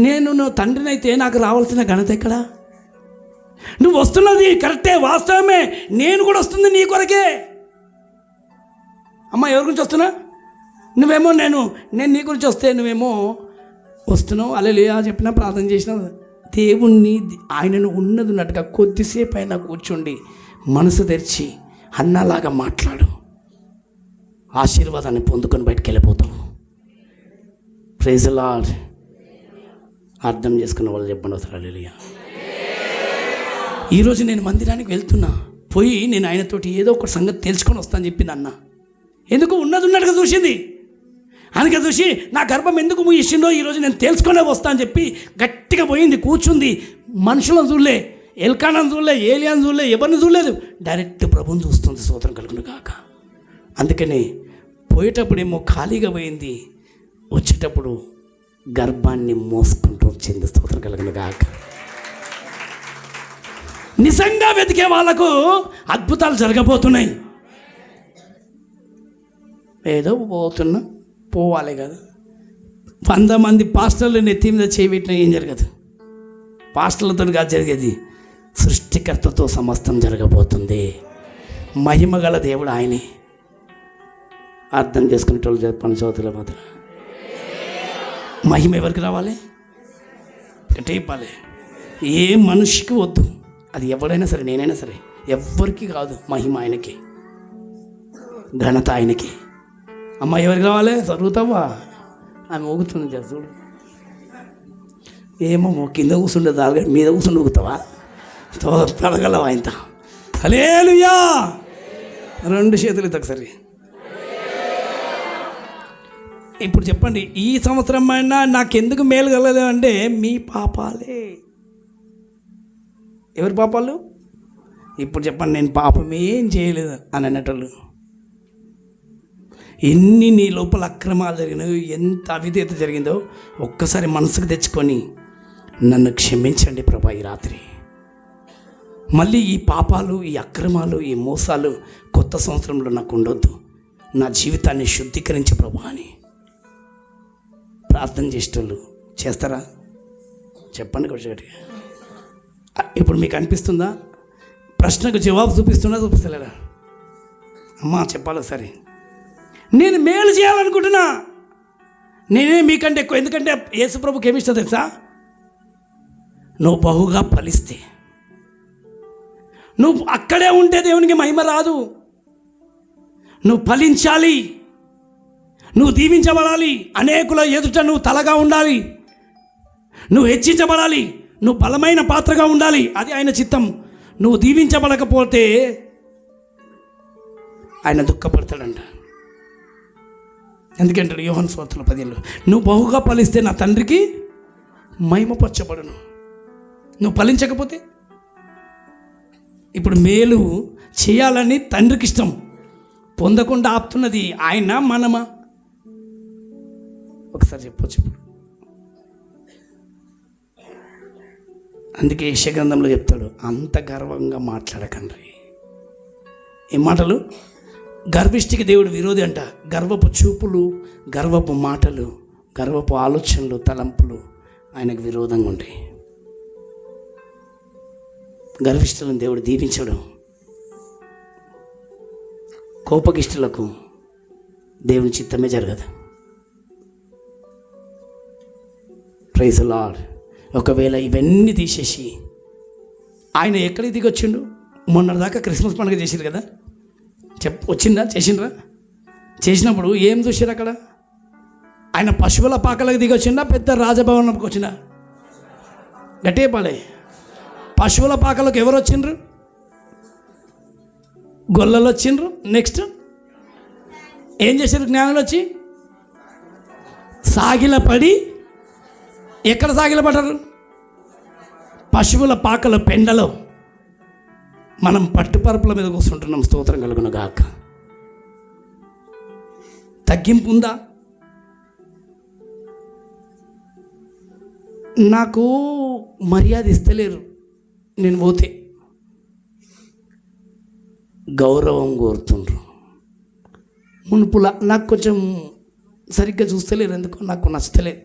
నేను నువ్వు తండ్రిని అయితే నాకు రావాల్సిన ఘనత ఎక్కడా? నువ్వు వస్తున్నది కరెక్టే, వాస్తవమే, నేను కూడా వస్తుంది నీ కొరకే. అమ్మ ఎవరి గురించి వస్తున్నా? నువ్వేమో నేను నీ గురించి వస్తే నువ్వేమో వస్తున్నావు, హల్లెలూయా చెప్పినా, ప్రార్థన చేసినా, దేవుణ్ణి ఆయనను ఉన్నట్టుగా కొద్దిసేపు అయినా కూర్చోండి, మనసు తెరిచి అన్నలాగా మాట్లాడు, ఆశీర్వాదాన్ని పొందుకొని బయటికి వెళ్ళిపోతావు. Praise the lord. అర్థం చేసుకున్న వాళ్ళు చెప్పండి ఒకసారి హల్లెలూయా. ఈరోజు నేను మందిరానికి వెళ్తున్నా, పోయి నేను ఆయనతోటి ఏదో ఒక సంగతి తెలుసుకొని వస్తాను చెప్పింది అన్న. ఎందుకు? ఉన్నట్టుగా చూసింది, అందుకే చూసి నా గర్భం ఎందుకు ముగిసిందో ఈరోజు నేను తెలుసుకునే వస్తా అని చెప్పి గట్టిగా పోయింది, కూర్చుంది. మనుషులను చూడలే, ఎల్కానాను చూడలే, ఏలియాను చూడలే, ఎవరిని చూడలేదు, డైరెక్ట్ ప్రభుని చూస్తుంది. స్తోత్రం కలుగును గాక. అందుకనే పోయేటప్పుడేమో ఖాళీగా పోయింది, వచ్చేటప్పుడు గర్భాన్ని మోసుకుంటూ వచ్చింది. స్తోత్రం కలుగును గాక. నిజంగా వెతికే వాళ్ళకు అద్భుతాలు జరగబోతున్నాయి. ఏదో పోవాలి కదా. 100 మంది పాస్టర్లు నెత్తి మీద చేయబెట్టినా ఏం జరగదు. పాస్టర్లతో కాదు జరిగేది, సృష్టికర్తతో సమస్తం జరగబోతుంది. మహిమ గల దేవుడు ఆయనే. అర్థం చేసుకునేటోళ్ళు చెప్పండి సోదరుల మాత్రం. మహిమ ఎవరికి రావాలి? చెప్పాలి. ఏ మనిషికి వద్దు, అది ఎవడైనా సరే, నేనైనా సరే, ఎవ్వరికి కాదు. మహిమ ఆయనకి, ఘనత ఆయనకి. అమ్మ ఎవరికి రావాలి? చదువుతావా? ఆమె ఊగుతుంది చూడు. ఏమో కింద కూర్చుండే దాగా మీద కూర్చుని ఊగుతావా? పడగలవా ఇంత? హల్లెలూయా. 2 చేతులు ఒకసారి. ఇప్పుడు చెప్పండి, ఈ సంవత్సరం అయినా నాకెందుకు మేలు కలగదు అంటే మీ పాపాలే. ఎవరి పాపాలు? ఇప్పుడు చెప్పండి, నేను పాపం ఏం చేయలేదు అని అన్నట్లు. ఎన్ని నీ లోపల అక్రమాలు జరిగినాయో, ఎంత అవిధేయత జరిగిందో ఒక్కసారి మనసుకు తెచ్చుకొని నన్ను క్షమించండి ప్రభా ఈ రాత్రి. మళ్ళీ ఈ పాపాలు, ఈ అక్రమాలు, ఈ మోసాలు కొత్త సంవత్సరంలో నాకు ఉండొద్దు. నా జీవితాన్ని శుద్ధీకరించి ప్రభా అని ప్రార్థన చేసేటోళ్ళు చేస్తారా? చెప్పండి కొంచెం. ఇప్పుడు మీకు అనిపిస్తుందా? ప్రశ్నకు జవాబు చూపిస్తలేదా? అమ్మా చెప్పాలి సరే. నేను మేలు చేయాలనుకుంటున్నా, నేనే మీకంటే ఎక్కువ. ఎందుకంటే యేసుప్రభుకి ఏమి ఇష్టం తెలుసా? నువ్వు బహుగా ఫలిస్తే, నువ్వు అక్కడే ఉంటే దేవునికి మహిమ రాదు. నువ్వు ఫలించాలి, నువ్వు దీవించబడాలి, అనేకుల ఎదుట నువ్వు తలగా ఉండాలి, నువ్వు హెచ్చించబడాలి, నువ్వు బలమైన పాత్రగా ఉండాలి. అది ఆయన చిత్తం. నువ్వు దీవించబడకపోతే ఆయన దుఃఖపడతాడంట. ఎందుకంటాడు యోహాను సువార్తలో 10లో, నువ్వు బహుగా ఫలిస్తే నా తండ్రికి మహిమపరచబడును. నువ్వు ఫలించకపోతే, ఇప్పుడు మేలు చేయాలని తండ్రికి ఇష్టం, పొందకుండా ఆపుతున్నది ఆయన మనమా? ఒకసారి చెప్పొచ్చు. ఇప్పుడు అందుకే యెషయా గ్రంథంలో చెప్తాడు, అంత గర్వంగా మాట్లాడకండి. ఏం మాటలు? గర్విష్ఠికి దేవుడు విరోధి అంట. గర్వపు చూపులు, గర్వపు మాటలు, గర్వపు ఆలోచనలు, తలంపులు ఆయనకు విరోధంగా ఉంటాయి. గర్విష్ఠులను దేవుడు దీవించడు. కోపగిష్ఠులకు దేవుని చిత్తమే జరగదు. Praise the lord. ఒకవేళ ఇవన్నీ తీసేసి ఆయన ఎక్కడికి దిగొచ్చిండు? మొన్నటిదాకా క్రిస్మస్ పండుగ చేసిరు కదా, వచ్చిందా? చేసిండ్రా? చేసినప్పుడు ఏం చూసారు అక్కడ? ఆయన పశువుల పాకలకు దిగొచ్చిందా, పెద్ద రాజభవనంకి వచ్చిందా? గట్టిగా పాలే. పశువుల పాకలకు ఎవరు వచ్చిండ్రు? గొల్లలు వచ్చిండ్రు. నెక్స్ట్ ఏం చేశారు జ్ఞానులు వచ్చి? సాగిలపడి. ఎక్కడ సాగిలపడ్డారు? పశువుల పాకల పెండలో. మనం పట్టుపరుపుల మీద కూర్చుంటున్నాం. స్తోత్రం కలుగును గాక. తగ్గింపు ఉందా? నాకు మర్యాద ఇస్తలేరు, నేను పోతే గౌరవం కోరుతుండ్రు. మునుపులా నాకు కొంచెం సరిగ్గా చూస్తలేరు, ఎందుకో నాకు నచ్చలేదు.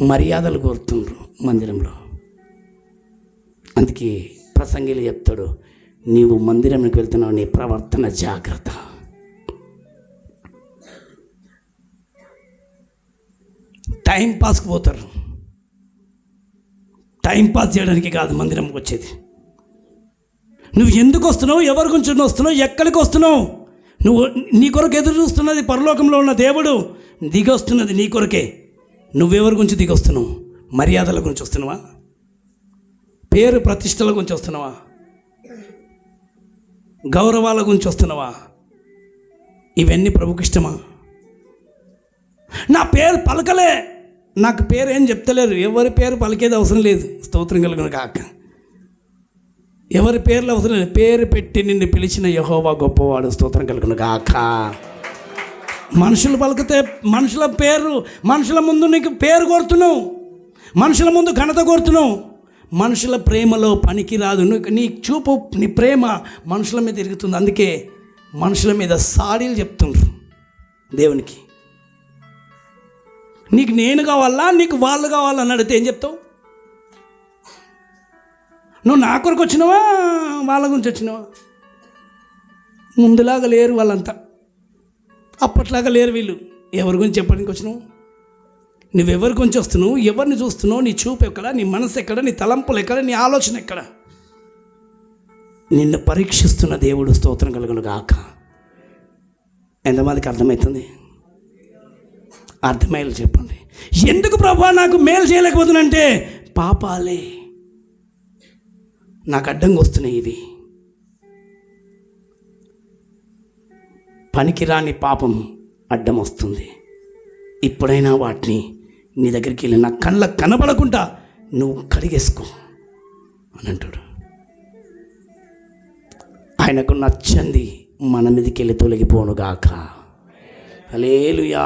మర్యాదలు కోరుతుండ్రు మందిరంలో. అందుకే ప్రసంగిలు చెప్తాడు, నీవు మందిరంకి వెళ్తున్నావు, నీ ప్రవర్తన జాగ్రత్త. టైం పాస్కి పోతారు. టైం పాస్ చేయడానికి కాదు మందిరంకి వచ్చేది. నువ్వు ఎందుకు వస్తున్నావు, ఎవరి గురించి వస్తున్నావు, ఎక్కడికి వస్తున్నావు? నువ్వు నీ కొరకు ఎదురు చూస్తున్నది పరలోకంలో ఉన్న దేవుడు దిగొస్తున్నది నీ కొరకే. నువ్వెవరి గురించి దిగొస్తున్నావు? మర్యాదల గురించి వస్తున్నావా? పేరు ప్రతిష్టల గురించి వస్తున్నావా? గౌరవాల గురించి వస్తున్నావా? ఇవన్నీ ప్రభుకి ఇష్టమా? నా పేరు పలకలే, నాకు పేరు ఏం చెప్తలేరు. ఎవరి పేరు పలికేది అవసరం లేదు. స్తోత్రం కలుగును గాక. ఎవరి పేర్లు అవసరం లేదు. పేరు పెట్టి నిన్ను పిలిచిన యెహోవా గొప్పవాడు. స్తోత్రం కలుగును గాక. మనుషులు పలికితే మనుషుల పేరు, మనుషుల ముందు నీకు పేరు కోరుతున్నావు, మనుషుల ముందు ఘనత కోరుతున్నావు. మనుషుల ప్రేమలో పనికి రాదు. నీ చూపు, నీ ప్రేమ మనుషుల మీద తిరుగుతుంది. అందుకే మనుషుల మీద సాడీలు చెప్తుండ్రు దేవునికి. నీకు నేను కావాలా, నీకు వాళ్ళు కావాలని అడిగితే ఏం చెప్తావు? నువ్వు నా కొరకు వచ్చినావా, వాళ్ళ గురించి వచ్చినావా? ముందులాగా లేరు వాళ్ళంతా, అప్పట్లాగా లేరు వీళ్ళు. ఎవరి గురించి చెప్పడానికి వచ్చినావు? నువ్వెవరి గురించి వస్తున్నావు, ఎవరిని చూస్తున్నావు, నీ చూపు ఎక్కడ, నీ మనసు ఎక్కడ, నీ తలంపులు ఎక్కడ, నీ ఆలోచన ఎక్కడ? నిన్ను పరీక్షిస్తున్న దేవుడు. స్తోత్రం కలుగును గాక. ఎంతమందికి అర్థమవుతుంది? అర్థమయ్యేలా చెప్పండి. ఎందుకు ప్రభా నాకు మేలు చేయలేకపోతున్నానంటే పాపాలే నాకు అడ్డంగా వస్తున్నాయి. ఇవి పనికిరాని పాపం అడ్డం వస్తుంది. ఇప్పుడైనా వాటిని నీ దగ్గరికి వెళ్ళి నా కళ్ళకు కనబడకుండా నువ్వు కడిగేసుకో అని అంటాడు. ఆయనకు నచ్చంది మన మీదకి వెళ్ళి తొలగిపోనుగాక. హల్లెలూయా.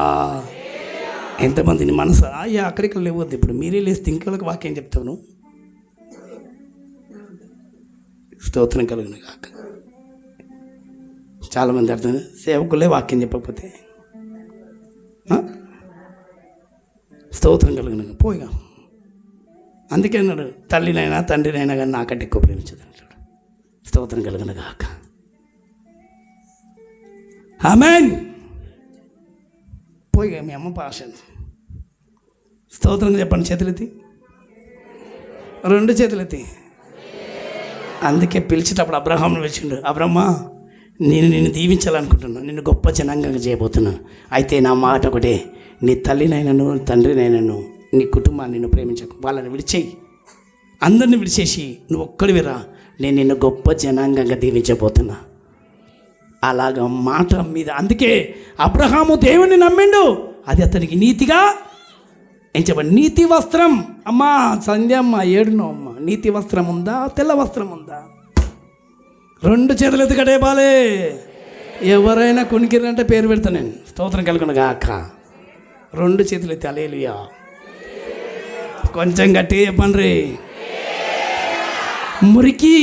ఎంతమందిని మనసు అయ్యా అక్కడికి లేవద్దు. ఇప్పుడు మీరే లేస్తే ఇంకొకరికి వాక్యం చెప్తాను. స్తోత్రం కలుగును గాక. చాలామంది అర్థం, సేవకులే వాక్యం చెప్పకపోతే స్తోత్రం కలుగును పోయిగా. అందుకే అన్నాడు, తల్లినైనా తండ్రినైనా కానీ నాకంటే ఎక్కువ ప్రేమించదు అంటాడు. స్తోత్రం కలుగును గాక. ఆమేన్. పోయిగా మీ అమ్మ భాష. స్తోత్రం చెప్పండి. చేతులెత్తి, రెండు చేతులెత్తి. అందుకే పిలిచేటప్పుడు అబ్రహాంను పిలిచిండు. అబ్రహ్మ, నేను నిన్ను దీవించాలనుకుంటున్నాను, నిన్ను గొప్ప జనాంగంగా చేయబోతున్నాను. అయితే నా మాట ఒకటే, నీ తల్లినైనాను తండ్రినైనాను నీ కుటుంబాన్ని నిన్ను ప్రేమించకు, వాళ్ళని విడిచేయి, అందరిని విడిచేసి నువ్వు ఒక్కడివిరా, నేను నిన్ను గొప్ప జనాంగంగా దీవించబోతున్నా. అలాగ మాట మీద. అందుకే అబ్రహాము దేవుణ్ణి నమ్మిండు, అది అతనికి నీతిగా ఎంచబడి. నీతి వస్త్రం. అమ్మా సంధ్యమ్మ ఏడునో అమ్మ, నీతి వస్త్రం ఉందా, తెల్ల వస్త్రం ఉందా? రెండు చేతులు ఎత్తుకటే బాలే. ఎవరైనా కొనికిరంటే పేరు పెడతా నేను. స్తోత్రం కలుగును గాక. రెండు చేతులు ఎత్తి హల్లెలూయా. కొంచెం గట్టిగా చెప్పండి. మురికి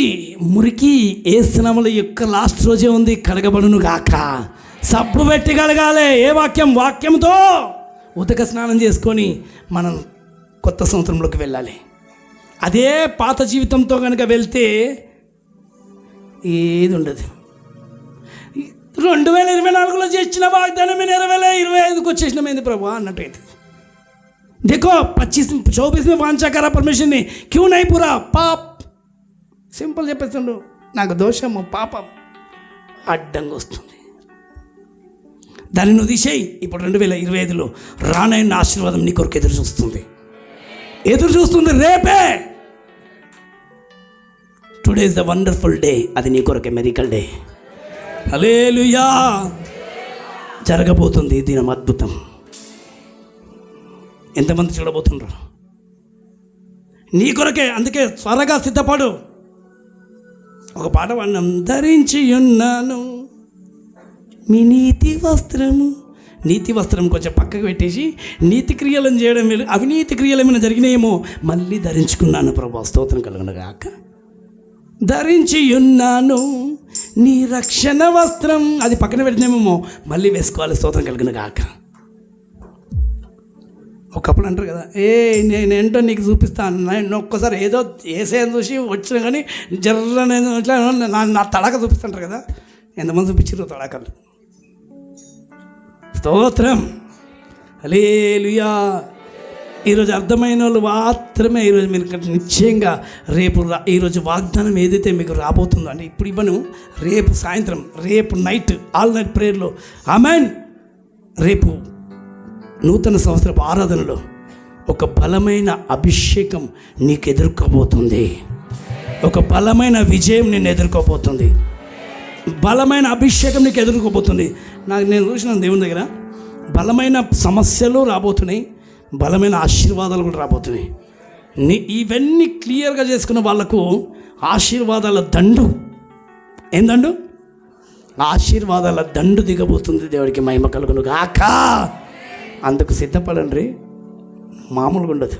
మురికి ఏసునామముల యొక్క లాస్ట్ రోజే ఉంది, కడగబడును గాక. సబ్బు పెట్టి కడగాలి. ఏ వాక్యం? వాక్యంతో ఉదక స్నానం చేసుకొని మనం కొత్త సంవత్సరంలోకి వెళ్ళాలి. అదే పాత జీవితంతో కనుక వెళ్తే ఏది ఉండదు. 2024లో చేసిన వాగ్దానం 2025కి వచ్చేసినమైంది ప్రభు అన్నట్టయితే. देखो 24 में वांछा करा परमेश्वर ने, क्यों नहीं पूरा? पाप. సింపుల్ చెప్పేస్తుండు. నాకు దోషము, పాపం అడ్డంగా వస్తుంది, దాన్ని నువ్వు తీసేయి. ఇప్పుడు 2025లో రానైన ఆశీర్వాదం నీ కొరకు ఎదురు చూస్తుంది. రేపే today is the wonderful day. అది నీ కొరకే మెరికల్ డే. హల్లెలూయా. జరగబోతుంది దినం అద్భుతం. ఎంతమంది చూడబోతున్నారు? నీ కొరకే. అందుకే త్వరగా సిద్ధపడు. ఒక పాట పాడినాం, ధరించి ఉన్నాను మీ నీతి వస్త్రము. నీతి వస్త్రం కొంచెం పక్కకు పెట్టేసి నీతి క్రియలను చేయడం, అవినీతి క్రియలు ఏమైనా జరిగినాయేమో మళ్ళీ ధరించుకున్నాను ప్రభా, స్తోత్రం కలుగునగాక. ధరించి ఉన్నాను నీ రక్షణ వస్త్రం, అది పక్కన పెట్టినేమో మళ్ళీ వేసుకోవాలి, స్తోత్రం కలుగునగాక. ఒకప్పుడు అంటారు కదా, నేనేంటో నీకు చూపిస్తాను. నేను ఒక్కసారి ఏదో ఏసేని చూసి వచ్చినా కానీ జర్ర నేను ఇట్లా నా తడాక చూపిస్తుంటారు కదా. ఎంతమంది చూపించారు తడాకలు? స్తోత్రం. హల్లెలూయా. ఈరోజు అర్థమైన వాళ్ళు మాత్రమే ఈరోజు మీరు నిశ్చయంగా రేపు ఈరోజు వాగ్దానం ఏదైతే మీకు రాబోతుందో, అంటే ఇప్పుడు ఇవ్వను, రేపు సాయంత్రం, రేపు నైట్, ఆల్ నైట్ ప్రేయర్లో, ఆమెన్, రేపు నూతన సంవత్సరపు ఆరాధనలో ఒక బలమైన అభిషేకం నీకు ఎదుర్కోబోతుంది. ఒక బలమైన విజయం నేను ఎదుర్కోబోతుంది. బలమైన అభిషేకం నీకు ఎదుర్కోబోతుంది. నేను చూసిన దేవుని దగ్గర బలమైన సమస్యలు రాబోతున్నాయి, బలమైన ఆశీర్వాదాలు కూడా రాబోతున్నాయి. ఇవన్నీ క్లియర్గా చేసుకున్న వాళ్ళకు ఆశీర్వాదాల దండు, ఏందండు? ఆశీర్వాదాల దండు దిగబోతుంది. దేవుడికి మహిమ కలుగును గాక. అందుకు సిద్ధపడండి, మామూలుగా ఉండదు.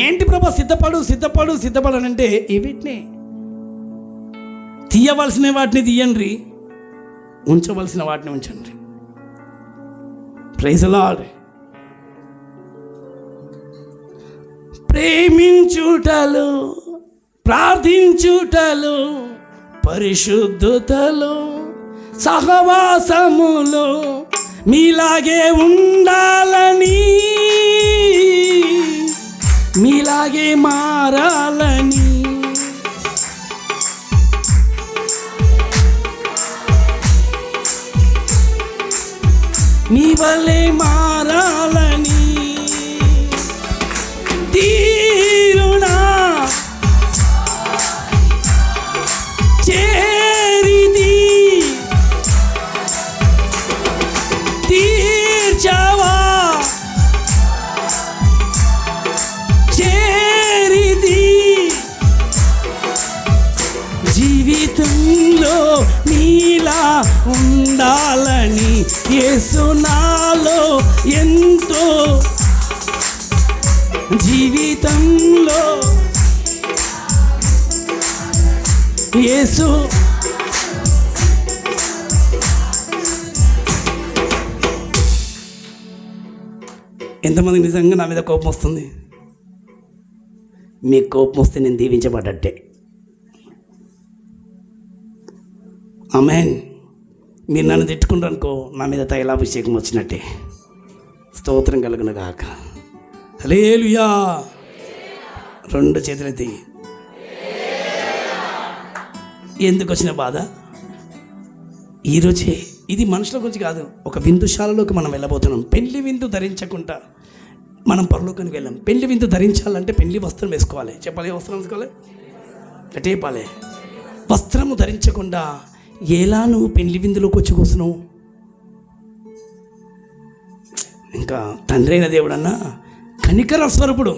ఏంటి ప్రభా సిద్ధపడనంటే వీటిని తీయవలసిన వాటిని తీయండి, ఉంచవలసిన వాటిని ఉంచండి. Praise the Lord. ప్రేమించుటలు, ప్రార్థించుటలు, పరిశుద్ధతలు, సహవాసములు మీలాగే ఉండాలని, మీలాగే మారాలని, మీ వలె మారాలని, తీరునా చేరిది తీర్చవా, చేరిది జీవితంలో నీలా ఉండాలని, యేసు నాలో ఎంతో, జీవితంలో యేసు. ఎంతమంది నిజంగా నా మీద కోపం వస్తుంది? మీకు కోపం వస్తే నేను దీవించబడ్డట్టే. ఆమేన్. మీరు నన్ను తిట్టుకుంటారనుకో, నా మీద తైలాభిషేకం వచ్చినట్టే. స్తోత్రం కలుగును గాక. హల్లెలూయా. రెండు చేతులెత్తి. ఎందుకు వచ్చిన బాధ? ఈరోజే ఇది మనుషుల గురించి కాదు, ఒక విందుశాలలోకి మనం వెళ్ళబోతున్నాం. పెళ్లి విందు ధరించకుండా మనం పరలోకానికి వెళ్ళాం. పెళ్లి విందు ధరించాలంటే పెళ్లి వస్త్రం వేసుకోవాలి. చెప్పాలి, వస్త్రం వేసుకోవాలి, చెప్పాలి. వస్త్రము ధరించకుండా ఎలా నువ్వు పెళ్లి విందులోకి వచ్చి కూర్చున్నావు? ఇంకా తండ్రి అయిన దేవుడన్నా కనికర స్వరూపుడు.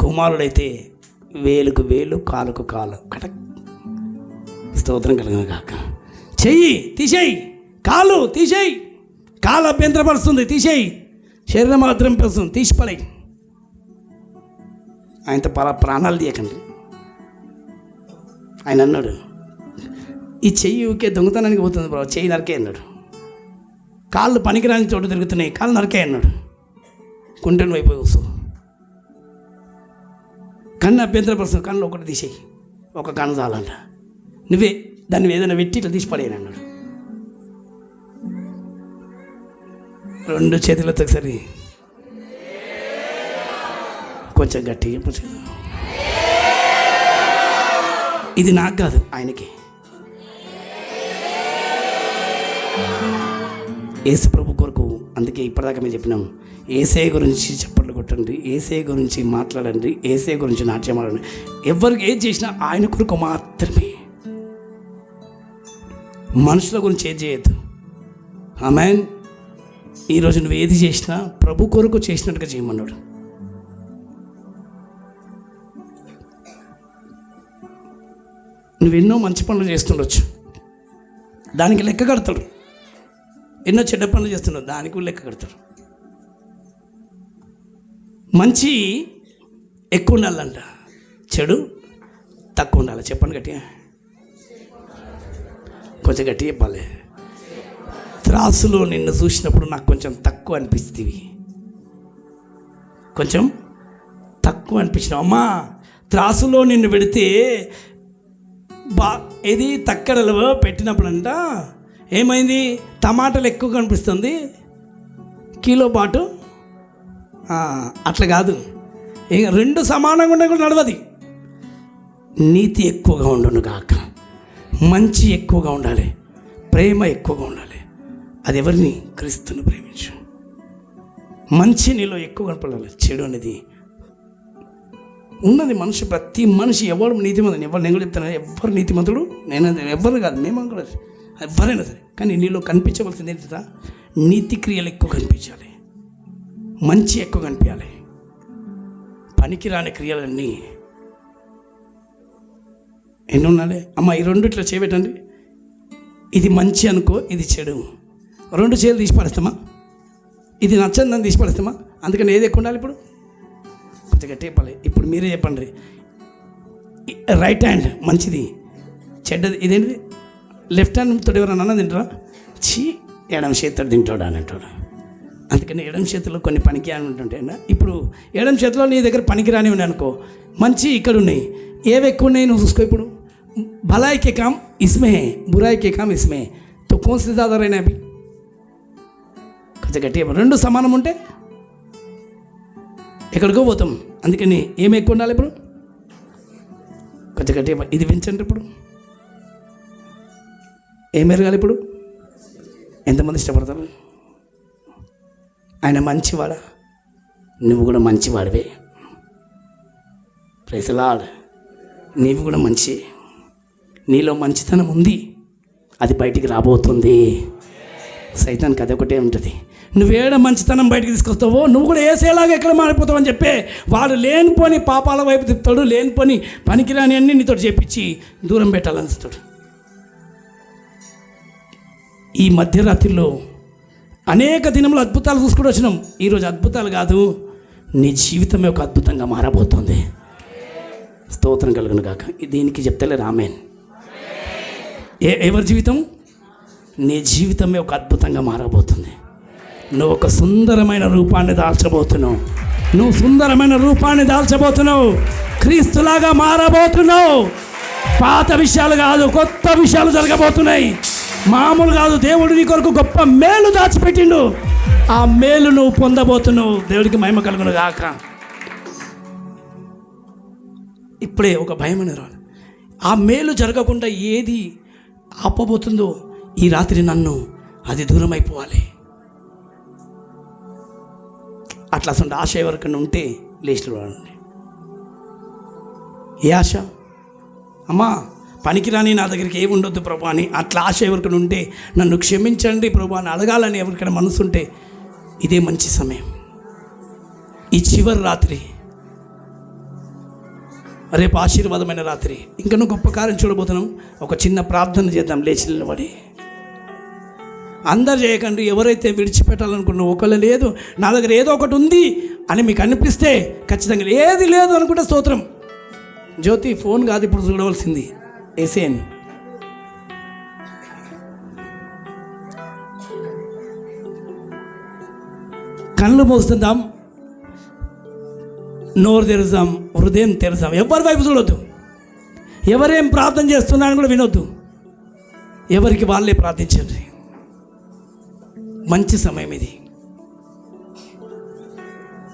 కుమారుడైతే వేలుకు వేలు, కాలుకు కాలు. కటక్. స్తోత్రం కలుగును గాక. చెయ్యి తీసేయి, కాలు తీసేయి, కాలు అభ్యంతరపరుస్తుంది, తీసేయి. శరీరం మాత్రం పెరుస్తుంది, తీసిపడే. ఆయనతో ప్రాణాలు తీయకండి. ఆయన అన్నాడు, ఈ చెయ్యి ఊకే దొంగతనానికి పోతుంది బ్రో, చెయ్యి నరకే అన్నాడు. కాళ్ళు పనికిరాని చోటు తిరుగుతున్నాయి, కాళ్ళు నరకే అన్నాడు. కుంటను వైపు వస్తూ కన్ను అభ్యంతరపరుస్తుంది, కన్ను ఒకటి తీసేయి, ఒక కన్ను చాలంట. నువ్వే దాన్ని ఏదైనా పెట్టి ఇట్లా తీసి పడేయను అన్నాడు. రెండు చేతులతో ఒకసారి కొంచెం గట్టిగా చెప్పచ్చు. ఇది నాకు కాదు, ఆయనకి. యేసు ప్రభు కొరకు. అందుకే ఇప్పటిదాకా మేము చెప్పినాం, యేసయ్య గురించి చెప్పట్లు కొట్టండి, ఏసే గురించి మాట్లాడండి, ఏసే గురించి నాట్యం ఆడండి. ఎవరికి ఏది చేసినా ఆయన కొరకు మాత్రమే, మనుషుల గురించి ఏది చేయొద్దు. ఆమేన్. ఈరోజు నువ్వు ఏది చేసినా ప్రభు కొరకు చేసినట్టుగా చేయమన్నాడు. నువ్వెన్నో మంచి పనులు చేస్తుండొచ్చు, దానికి లెక్క కడతాడు. ఎన్నో చెడ్డ పనులు చేస్తున్నావు, దానికి కూడా లెక్క కడతాడు. మంచి ఎక్కువ ఉండాలంట, చెడు తక్కువ ఉండాలి. చెప్పండి గట్టిగా, కొంచెం గట్టిగా చెప్పాలి. త్రాసులో నిన్ను చూసినప్పుడు నాకు కొంచెం తక్కువ అనిపిస్తుంది, కొంచెం తక్కువ అనిపించినావు. అమ్మా, త్రాసులో నిన్ను పెడితే ఇది తక్కడలో పెట్టినప్పుడంట ఏమైంది, టమాటాలు ఎక్కువ కనిపిస్తుంది, కిలో పాటు. అట్లా కాదు, రెండు సమానంగా ఉండే కూడా నడవది. నీతి ఎక్కువగా ఉండును గాక, మంచి ఎక్కువగా ఉండాలి, ప్రేమ ఎక్కువగా ఉండాలి. అది ఎవరిని? క్రీస్తుని ప్రేమించు. మంచి నీలో ఎక్కువ కనపడాలి, చెడు అనేది ఉన్నది. మనిషి, ప్రతి మనిషి ఎవరు నీతిమంతుడు, ఎవరు నేను కూడా చెప్తాను, ఎవరు నీతిమంతుడు నేను ఎవరు కాదు, మేము కూడా ఎవరైనా సరే. కానీ నీలో కనిపించవలసింది ఏంటంటే నీతి క్రియలు ఎక్కువ కనిపించాలి, మంచి ఎక్కువ కనిపించాలి. పనికిరాని క్రియలన్నీ ఎన్ని ఉండాలి? అమ్మ, ఈ రెండిట్లో చేయబెట్టండి. ఇది మంచి అనుకో, ఇది చెడు. రెండు చేతులు తీసి పడేస్తామా? ఇది నచ్చందని తీసి పడేస్తామా? అందుకని ఏది ఎక్కువ ఉండాలి? ఇప్పుడు కొంచెం గట్టి చెప్పాలి. ఇప్పుడు మీరే చెప్పండి. రైట్ హ్యాండ్ మంచిది, చెడ్డది ఇదేంటిది? లెఫ్ట్ హ్యాండ్ తోటి ఎవరైనా అన్న తింటారా? ఎడమ చేతితో తింటాడు అని అంటాడు. అందుకని ఎడమ చేతిలో కొన్ని పనికి అని ఉంటుంటాయి. ఇప్పుడు ఎడమ చేతిలో నీ దగ్గర పనికి రాని ఉన్నాయి అనుకో, మంచి ఇక్కడ ఉన్నాయి, ఏవి ఎక్కువ ఉన్నాయి నువ్వు చూసుకో. ఇప్పుడు భलाई के काम इसमें है, बुराई के काम इसमें है, तो कौन से ज़्यादा रहना है? अभी కొంచెం గట్టిగా, రెండు సమానం ఉంటే ఎక్కడికో పోతాం. అందుకని ఏమి ఎక్కువ ఉండాలి? ఇప్పుడు కొంచెం గట్టిగా ఇది పెంచండి. ఇప్పుడు ఏం ఎరగాలి? ఇప్పుడు ఎంతమంది ఇష్టపడతారు? ఆయన మంచివాడా, నువ్వు కూడా మంచివాడివే. Praise the lord. నీవు కూడా మంచి, నీలో మంచితనం ఉంది, అది బయటికి రాబోతుంది. సైతానికి అది ఒకటే ఉంటుంది. నువ్వేడ మంచితనం బయటికి తీసుకొస్తావో నువ్వు కూడా ఏసేలాగా ఎక్కడ మారిపోతావు అని చెప్పే వాడు లేనిపోని పాపాల వైపు తిప్పుతాడు, లేనిపోని పనికిరాని అన్నీ నీతో చేపించి దూరం పెట్టాలనిస్తాడు. ఈ మధ్యరాత్రిలో అనేక దినములు అద్భుతాలు చూసుకుంటూ వచ్చినాం. ఈరోజు అద్భుతాలు కాదు, నీ జీవితమే ఒక అద్భుతంగా మారబోతుంది. స్తోత్రం కలుగును గాక. దీనికి చెప్తలేరు ఆమేన్. ఎవరి జీవితం? నీ జీవితమే ఒక అద్భుతంగా మారబోతుంది. నువ్వు ఒక సుందరమైన రూపాన్ని దాల్చబోతున్నావు, నువ్వు సుందరమైన రూపాన్ని దాల్చబోతున్నావు, క్రీస్తులాగా మారబోతున్నావు. పాత విషయాలు కాదు, కొత్త విషయాలు జరగబోతున్నాయి. మామూలు కాదు, దేవుడు నీ కొరకు గొప్ప మేలు దాచిపెట్టిండు. ఆ మేలు నువ్వు పొందబోతున్నావు. దేవుడికి మహిమ కలుగును గాక. ఇప్పుడే ఒక భయమైన రాదు. ఆ మేలు జరగకుండా ఏది ఆపబోతుందో ఈ రాత్రి నన్ను అది దూరం అయిపోవాలి. అట్లా అసలు ఆశ ఎవరికైనా ఉంటే లేచిలో వాడండి. ఏ ఆశ? అమ్మా పనికిరాని నా దగ్గరికి ఏమి ఉండొద్దు ప్రభు అని అట్లా ఆశ ఎవరికైనా ఉంటే నన్ను క్షమించండి ప్రభు అని అడగాలని ఎవరికైనా మనసు ఉంటే ఇదే మంచి సమయం. ఈ చివరి రాత్రి, రేపు ఆశీర్వాదమైన రాత్రి, ఇంకనూ గొప్ప కార్యం చూడబోతున్నాం. ఒక చిన్న ప్రార్థన చేద్దాం లేచి నిలబడి. అందరు చేయకండి. ఎవరైతే విడిచిపెట్టాలనుకున్నా, ఒకళ్ళు లేదు నా దగ్గర ఏదో ఒకటి ఉంది అని మీకు అనిపిస్తే ఖచ్చితంగా, ఏది లేదు అనుకుంటే స్తోత్రం. జ్యోతి ఫోన్ కాదు ఇప్పుడు చూడవలసింది, ఏసేన్. కళ్ళు మూస్తుందాం, నోరు తెరుద్దాం, హృదయం తెరుద్దాం. ఎవరి వైపు చూడొద్దు, ఎవరేం ప్రార్థన చేస్తున్నారని కూడా వినొద్దు. ఎవరికి వాళ్ళే ప్రార్థించండి. మంచి సమయం ఇది.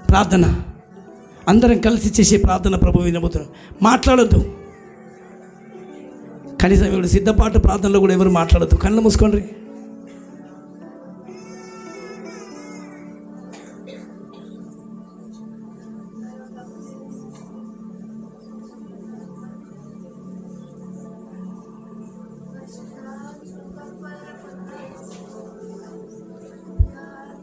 ప్రార్థన అందరం కలిసి చేసే ప్రార్థన ప్రభు వినబోతున్నాం. మాట్లాడొద్దు. కనీసం ఇప్పుడు సిద్ధపాటు ప్రార్థనలో కూడా ఎవరు మాట్లాడొద్దు. కళ్ళు మూసుకోండి.